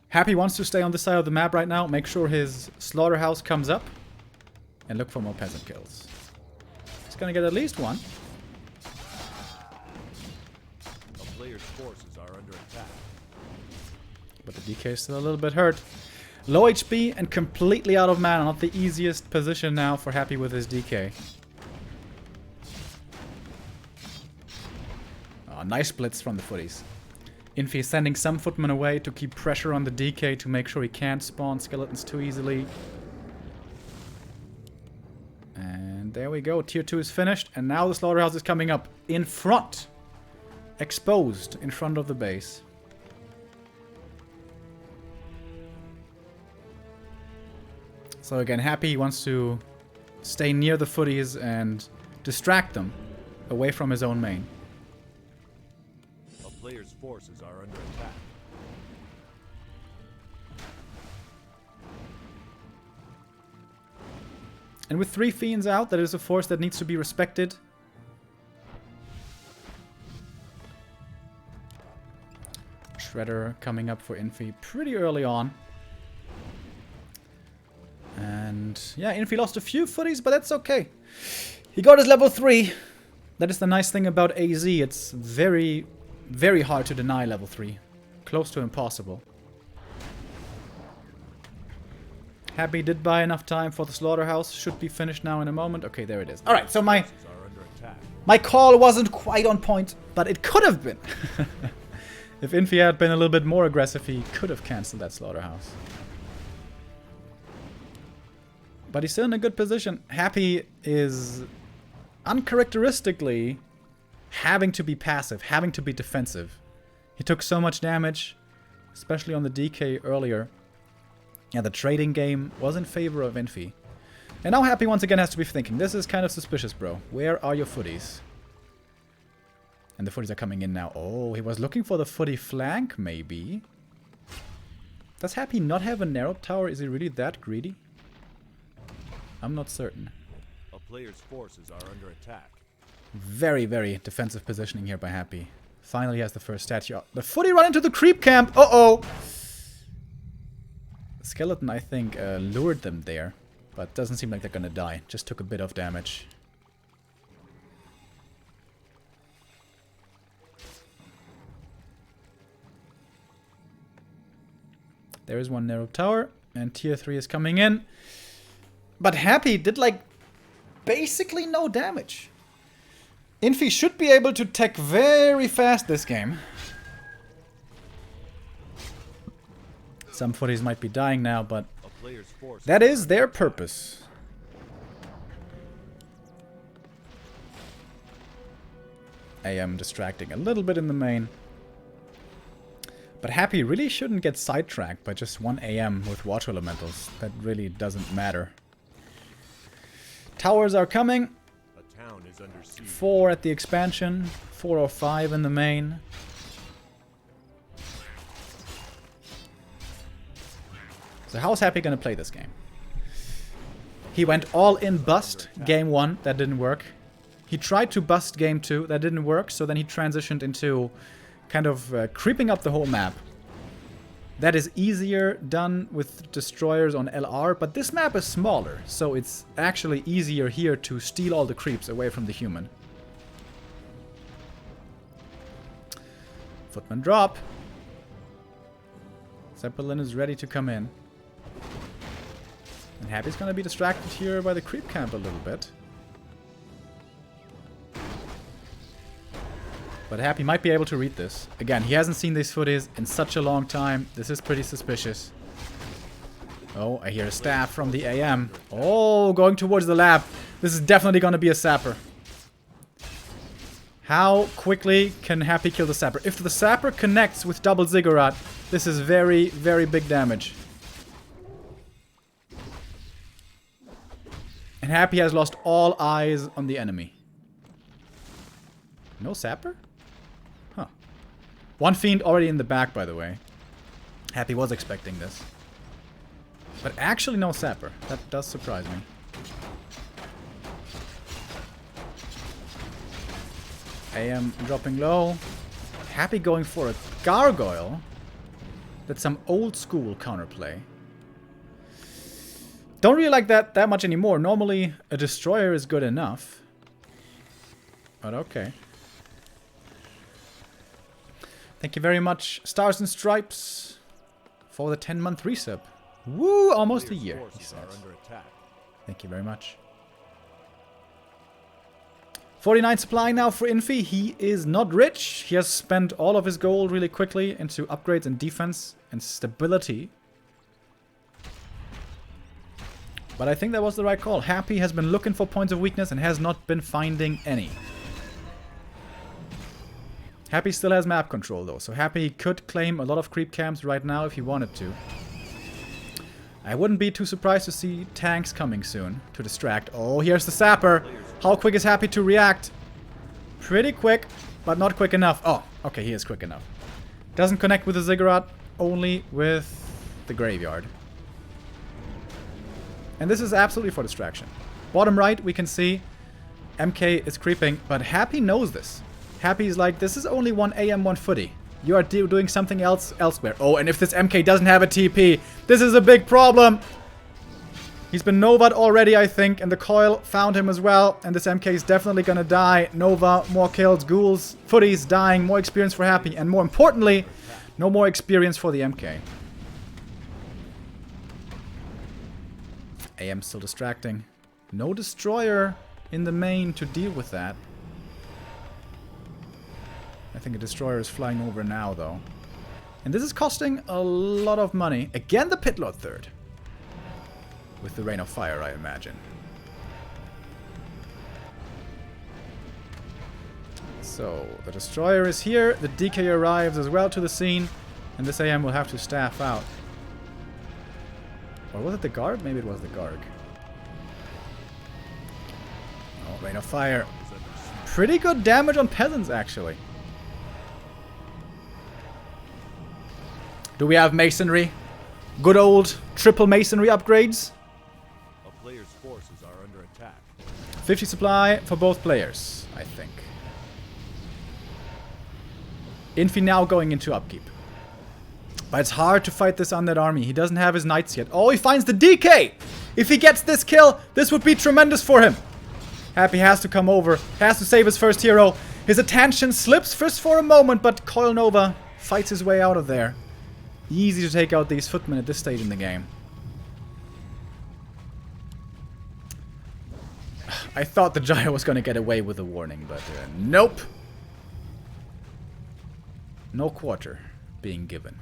Happy wants to stay on this side of the map right now, make sure his slaughterhouse comes up, and look for more peasant kills. He's gonna get at least 1. A player's forces are under attack. But the DK is still a little bit hurt. Low HP and completely out of mana. Not the easiest position now for Happy with his DK. Oh, nice splits from the footies. Infi is sending some footmen away to keep pressure on the DK to make sure he can't spawn skeletons too easily. And there we go. Tier 2 is finished. And now the slaughterhouse is coming up in front. Exposed in front of the base. So again, Happy wants to stay near the footies and distract them away from his own main. A player's forces are under attack. And with 3 Fiends out, that is a force that needs to be respected. Shredder coming up for Infi pretty early on. And yeah, Infi lost a few footies, but that's okay. He got his level 3. That is the nice thing about AZ. It's very, very hard to deny level 3. Close to impossible. Happy did buy enough time for the slaughterhouse. Should be finished now in a moment. Okay, there it is. Alright, so my call wasn't quite on point, but it could have been. If Infi had been a little bit more aggressive, he could have cancelled that slaughterhouse. But he's still in a good position. Happy is uncharacteristically having to be passive, having to be defensive. He took so much damage, especially on the DK earlier. Yeah, the trading game was in favor of Infi. And now Happy once again has to be thinking, this is kind of suspicious, bro. Where are your footies? And the footies are coming in now. Oh, he was looking for the footy flank, maybe. Does Happy not have a narrow tower? Is he really that greedy? I'm not certain. A player's forces are under attack. Very, very defensive positioning here by Happy. Finally has the first statue. The footy run into the creep camp. Uh-oh! Skeleton, I think, lured them there. But doesn't seem like they're gonna die. Just took a bit of damage. There is one narrow tower. And tier 3 is coming in. But Happy did, like, basically no damage. Infi should be able to tech very fast this game. Some footies might be dying now, but that is their purpose. I am distracting a little bit in the main. But Happy really shouldn't get sidetracked by just 1 AM with water elementals. That really doesn't matter. Towers are coming. A town is under siege. 4 at the expansion. 4 or 5 in the main. So how's Happy gonna play this game? He went all in bust game 1. That didn't work. He tried to bust game 2. That didn't work. So then he transitioned into kind of creeping up the whole map. That is easier done with destroyers on LR, but this map is smaller, so it's actually easier here to steal all the creeps away from the human. Footman drop. Zeppelin is ready to come in. And Happy's gonna be distracted here by the creep camp a little bit. But Happy might be able to read this. Again, he hasn't seen these footies in such a long time. This is pretty suspicious. Oh, I hear a staff from the AM. Oh, going towards the lab. This is definitely going to be a sapper. How quickly can Happy kill the sapper? If the sapper connects with double ziggurat, this is very, very big damage. And Happy has lost all eyes on the enemy. No sapper? Huh. 1 fiend already in the back, by the way. Happy was expecting this. But actually no sapper. That does surprise me. AM dropping low. Happy going for a gargoyle. That's some old school counterplay. Don't really like that much anymore. Normally a destroyer is good enough. But okay. Thank you very much, Stars and Stripes, for the 10-month resub. Woo! Almost a year, he says. Thank you very much. 49 supply now for Infi. He is not rich. He has spent all of his gold really quickly into upgrades and defense and stability. But I think that was the right call. Happy has been looking for points of weakness and has not been finding any. Happy still has map control though, so Happy could claim a lot of creep camps right now if he wanted to. I wouldn't be too surprised to see tanks coming soon to distract. Oh, here's the sapper. How quick is Happy to react? Pretty quick, but not quick enough. Oh, okay, he is quick enough. Doesn't connect with the ziggurat, only with the graveyard. And this is absolutely for distraction. Bottom right, we can see MK is creeping, but Happy knows this. Happy's like, this is only one AM, one footy. You are doing something else elsewhere. Oh, and if this MK doesn't have a TP, this is a big problem. He's been Nova'd already, I think, and the coil found him as well. And this MK is definitely gonna die. Nova, more kills, ghouls, footies dying, more experience for Happy, and more importantly, no more experience for the MK. AM still distracting. No destroyer in the main to deal with that. I think a destroyer is flying over now, though. And this is costing a lot of money. Again, the Pit Lord third. With the Rain of Fire, I imagine. So, the destroyer is here. The DK arrives as well to the scene. And this AM will have to staff out. Or was it the Garg? Maybe it was the Garg. Oh, Rain of Fire. Pretty good damage on peasants, actually. Do we have masonry? Good old triple masonry upgrades? A player's forces are under attack. 50 supply for both players, I think. Infi now going into upkeep. But it's hard to fight this undead army. He doesn't have his knights yet. Oh, he finds the DK! If he gets this kill, this would be tremendous for him. Happy has to come over. Has to save his first hero. His attention slips first for a moment, but Coil Nova fights his way out of there. Easy to take out these footmen at this stage in the game. I thought the Gyro was going to get away with a warning, but nope. No quarter being given.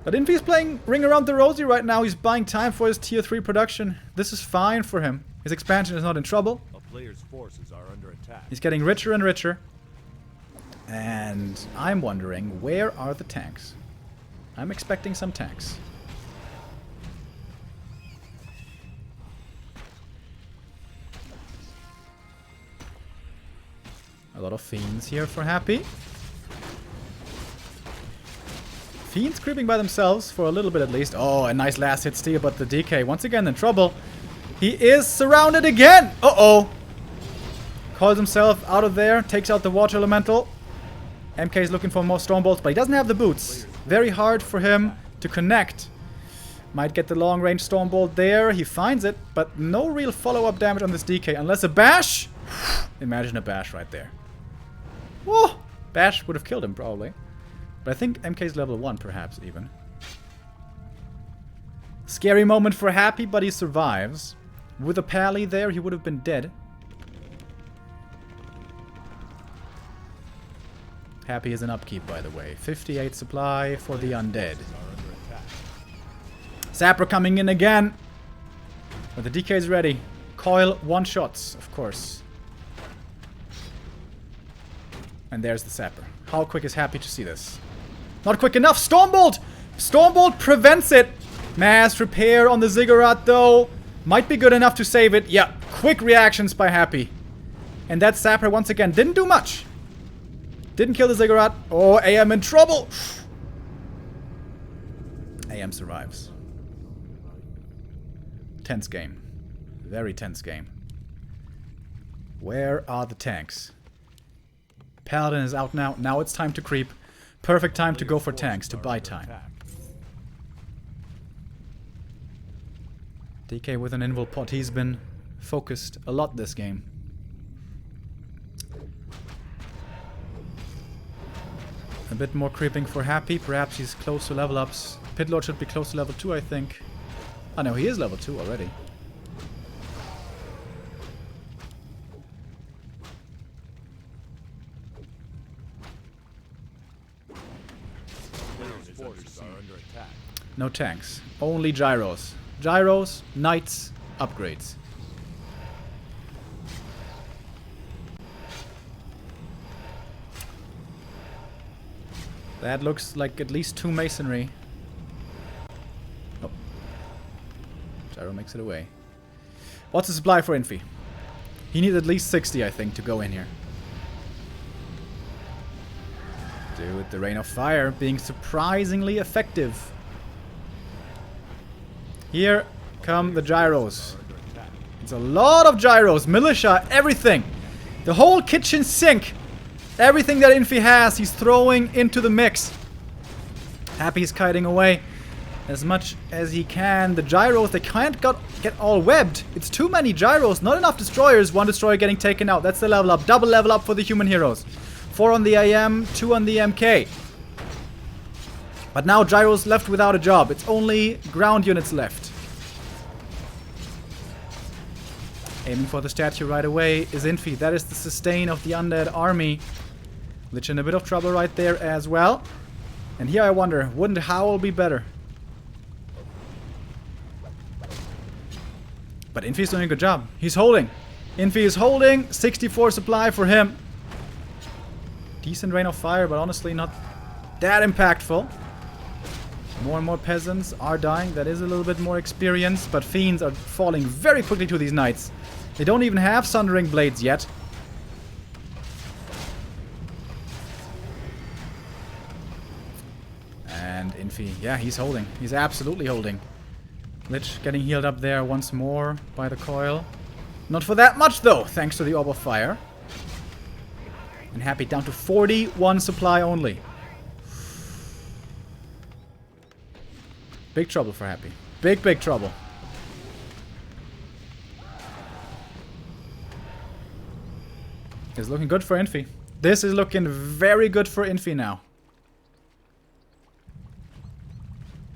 But Infi's playing Ring Around the Rosie right now. He's buying time for his tier 3 production. This is fine for him. His expansion is not in trouble. A player's forces are under attack. He's getting richer and richer. And I'm wondering, where are the tanks? I'm expecting some tanks. A lot of Fiends here for Happy. Fiends creeping by themselves for a little bit at least. Oh, a nice last hit steal, but the DK once again in trouble. He is surrounded again! Uh-oh! Calls himself out of there, takes out the water elemental. MK is looking for more Stormbolts, but he doesn't have the boots. Very hard for him to connect. Might get the long-range Stormbolt there. He finds it, but no real follow-up damage on this DK, unless a bash. Imagine a bash right there. Whoa! Bash would have killed him, probably. But I think MK's level 1, perhaps, even. Scary moment for Happy, but he survives. With a pally there, he would have been dead. Happy is an upkeep, by the way. 58 supply for the undead. Sapper coming in again. But the DK is ready. Coil one-shots, of course. And there's the Sapper. How quick is Happy to see this? Not quick enough! Stormbolt! Stormbolt prevents it! Mass repair on the Ziggurat, though. Might be good enough to save it. Yeah, quick reactions by Happy. And that Sapper, once again, didn't do much. Didn't kill the Ziggurat. Oh, AM in trouble! AM survives. Tense game. Very tense game. Where are the tanks? Paladin is out now. Now it's time to creep. Perfect time to go for tanks, to buy time. DK with an invul pot. He's been focused a lot this game. A bit more creeping for Happy. Perhaps he's close to level ups. Pit Lord should be close to level 2, I think. Oh no, he is level 2 already. No tanks. Only gyros. Gyros, knights, upgrades. That looks like at least 2 masonry. Oh. Gyro makes it away. What's the supply for Infi? He needs at least 60, I think, to go in here. Dude, the Rain of Fire being surprisingly effective. Here come the gyros. It's a lot of gyros, militia, everything. The whole kitchen sink. Everything that Infi has, he's throwing into the mix. Happy's kiting away as much as he can. The gyros, they can't get all webbed. It's too many gyros, not enough destroyers. One destroyer getting taken out. That's the level up. Double level up for the human heroes. 4 on the AM, 2 on the MK. But now gyros left without a job. It's only ground units left. Aiming for the statue right away is Infi. That is the sustain of the undead army. Lich in a bit of trouble right there as well. And here I wonder, wouldn't Howl be better? But Infi's doing a good job. He's holding. Infi is holding. 64 supply for him. Decent rain of fire, but honestly not that impactful. More and more peasants are dying. That is a little bit more experience, but fiends are falling very quickly to these knights. They don't even have Sundering Blades yet. And Infi, yeah, he's holding. He's absolutely holding. Lich getting healed up there once more by the coil. Not for that much though, thanks to the Orb of Fire. And Happy down to 41 supply only. Big trouble for Happy. Big, big trouble. It's looking good for Infi. This is looking very good for Infi now.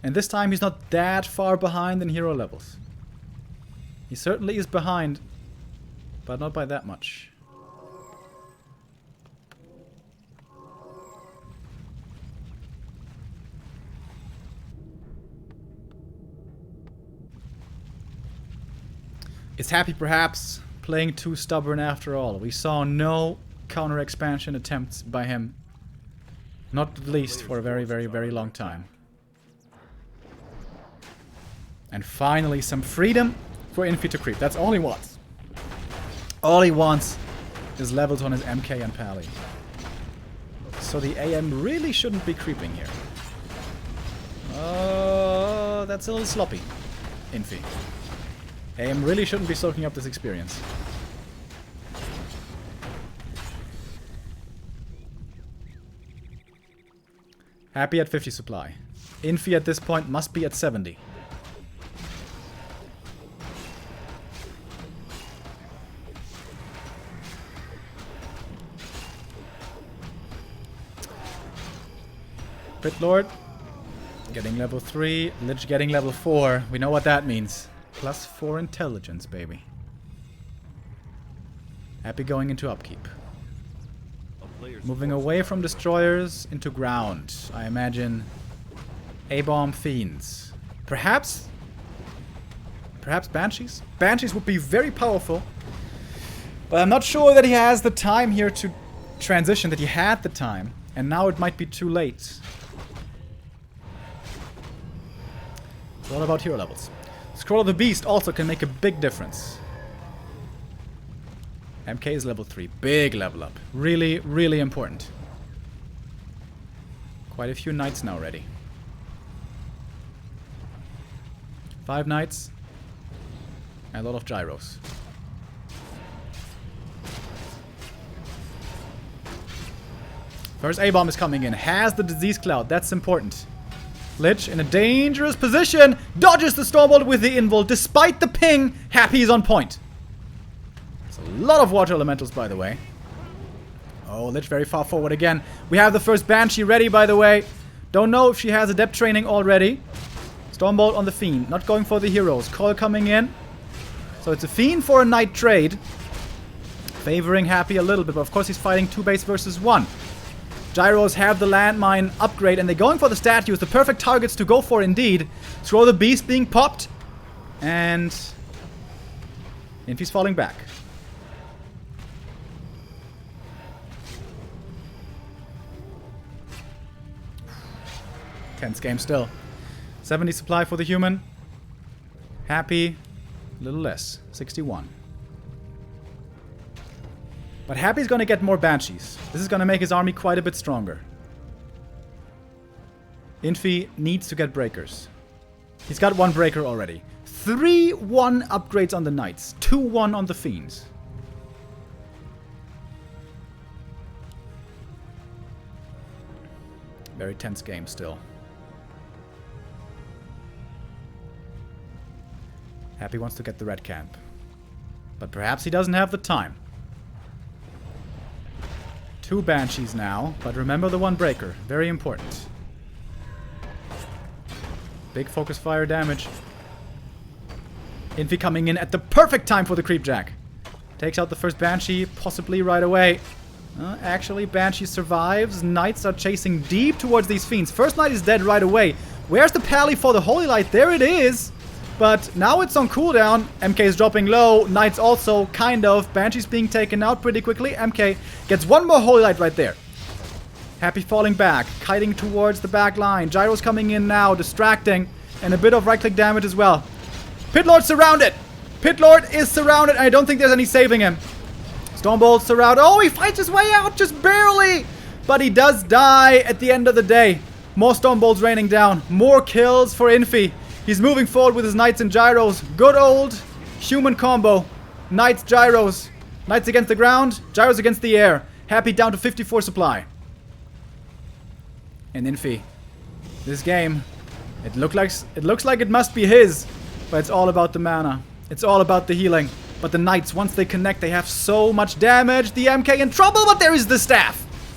And this time he's not that far behind in hero levels. He certainly is behind, but not by that much. Is Happy perhaps playing too stubborn after all? We saw no counter expansion attempts by him. Not at least for a very, very, very long time. And finally some freedom for Infi to creep. That's all he wants. All he wants is levels on his MK and Pally. So the AM really shouldn't be creeping here. Oh, that's a little sloppy, Infi. AM really shouldn't be soaking up this experience. Happy at 50 supply. Infi at this point must be at 70. Pit Lord getting level 3, Lich getting level 4. We know what that means. +4 intelligence, baby. Happy going into upkeep. Moving away from destroyers into ground. I imagine A-bomb fiends. Perhaps banshees? Banshees would be very powerful. But I'm not sure that he has the time here to transition, that he had the time. And now it might be too late. It's all about hero levels. Scroll of the Beast also can make a big difference. MK is level 3. Big level up. Really, really important. Quite a few knights now ready. 5 knights. And a lot of gyros. First A-bomb is coming in. Has the disease cloud. That's important. Lich in a dangerous position. Dodges the Stormbolt with the invul. Despite the ping, Happy is on point. There's a lot of water elementals, by the way. Oh, Lich very far forward again. We have the first Banshee ready, by the way. Don't know if she has adept training already. Stormbolt on the Fiend. Not going for the heroes. Coil coming in. So it's a Fiend for a Knight trade. Favoring Happy a little bit, but of course he's fighting 2 base versus 1. Gyros have the landmine upgrade, and they're going for the statues. The perfect targets to go for indeed. Scroll of the Beast being popped. And Infi's falling back. Tense game still. 70 supply for the human. Happy, a little less. 61. But Happy's gonna get more Banshees. This is gonna make his army quite a bit stronger. Infi needs to get breakers. He's got 1 breaker already. 3-1 upgrades on the Knights. 2-1 on the Fiends. Very tense game still. Happy wants to get the red camp. But perhaps he doesn't have the time. 2 Banshees now, but remember the 1 Breaker. Very important. Big focus fire damage. Infi coming in at the perfect time for the Creepjack. Takes out the first Banshee, possibly right away. Actually, Banshee survives. Knights are chasing deep towards these Fiends. First Knight is dead right away. Where's the Pally for the Holy Light? There it is! But now it's on cooldown. MK is dropping low. Knights also, kind of. Banshee's being taken out pretty quickly. MK gets 1 more Holy Light right there. Happy falling back. Kiting towards the back line. Gyro's coming in now, distracting. And a bit of right-click damage as well. Pitlord's surrounded! Pitlord is surrounded, and I don't think there's any saving him. Stormbolt surrounded. Oh, he fights his way out, just barely! But he does die at the end of the day. More Stormbolts raining down. More kills for Infi. He's moving forward with his Knights and Gyros. Good old human combo. Knights, Gyros. Knights against the ground, Gyros against the air. Happy down to 54 supply. And Infi. This game, it looks like it must be his. But it's all about the mana. It's all about the healing. But the Knights, once they connect, they have so much damage. The MK in trouble, but there is the staff.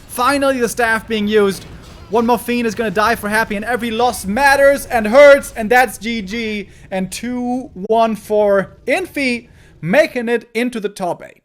Finally, the staff being used. 1 more Fiend is going to die for Happy, and every loss matters and hurts, and that's GG. And 2-1 for Infi, making it into the top 8.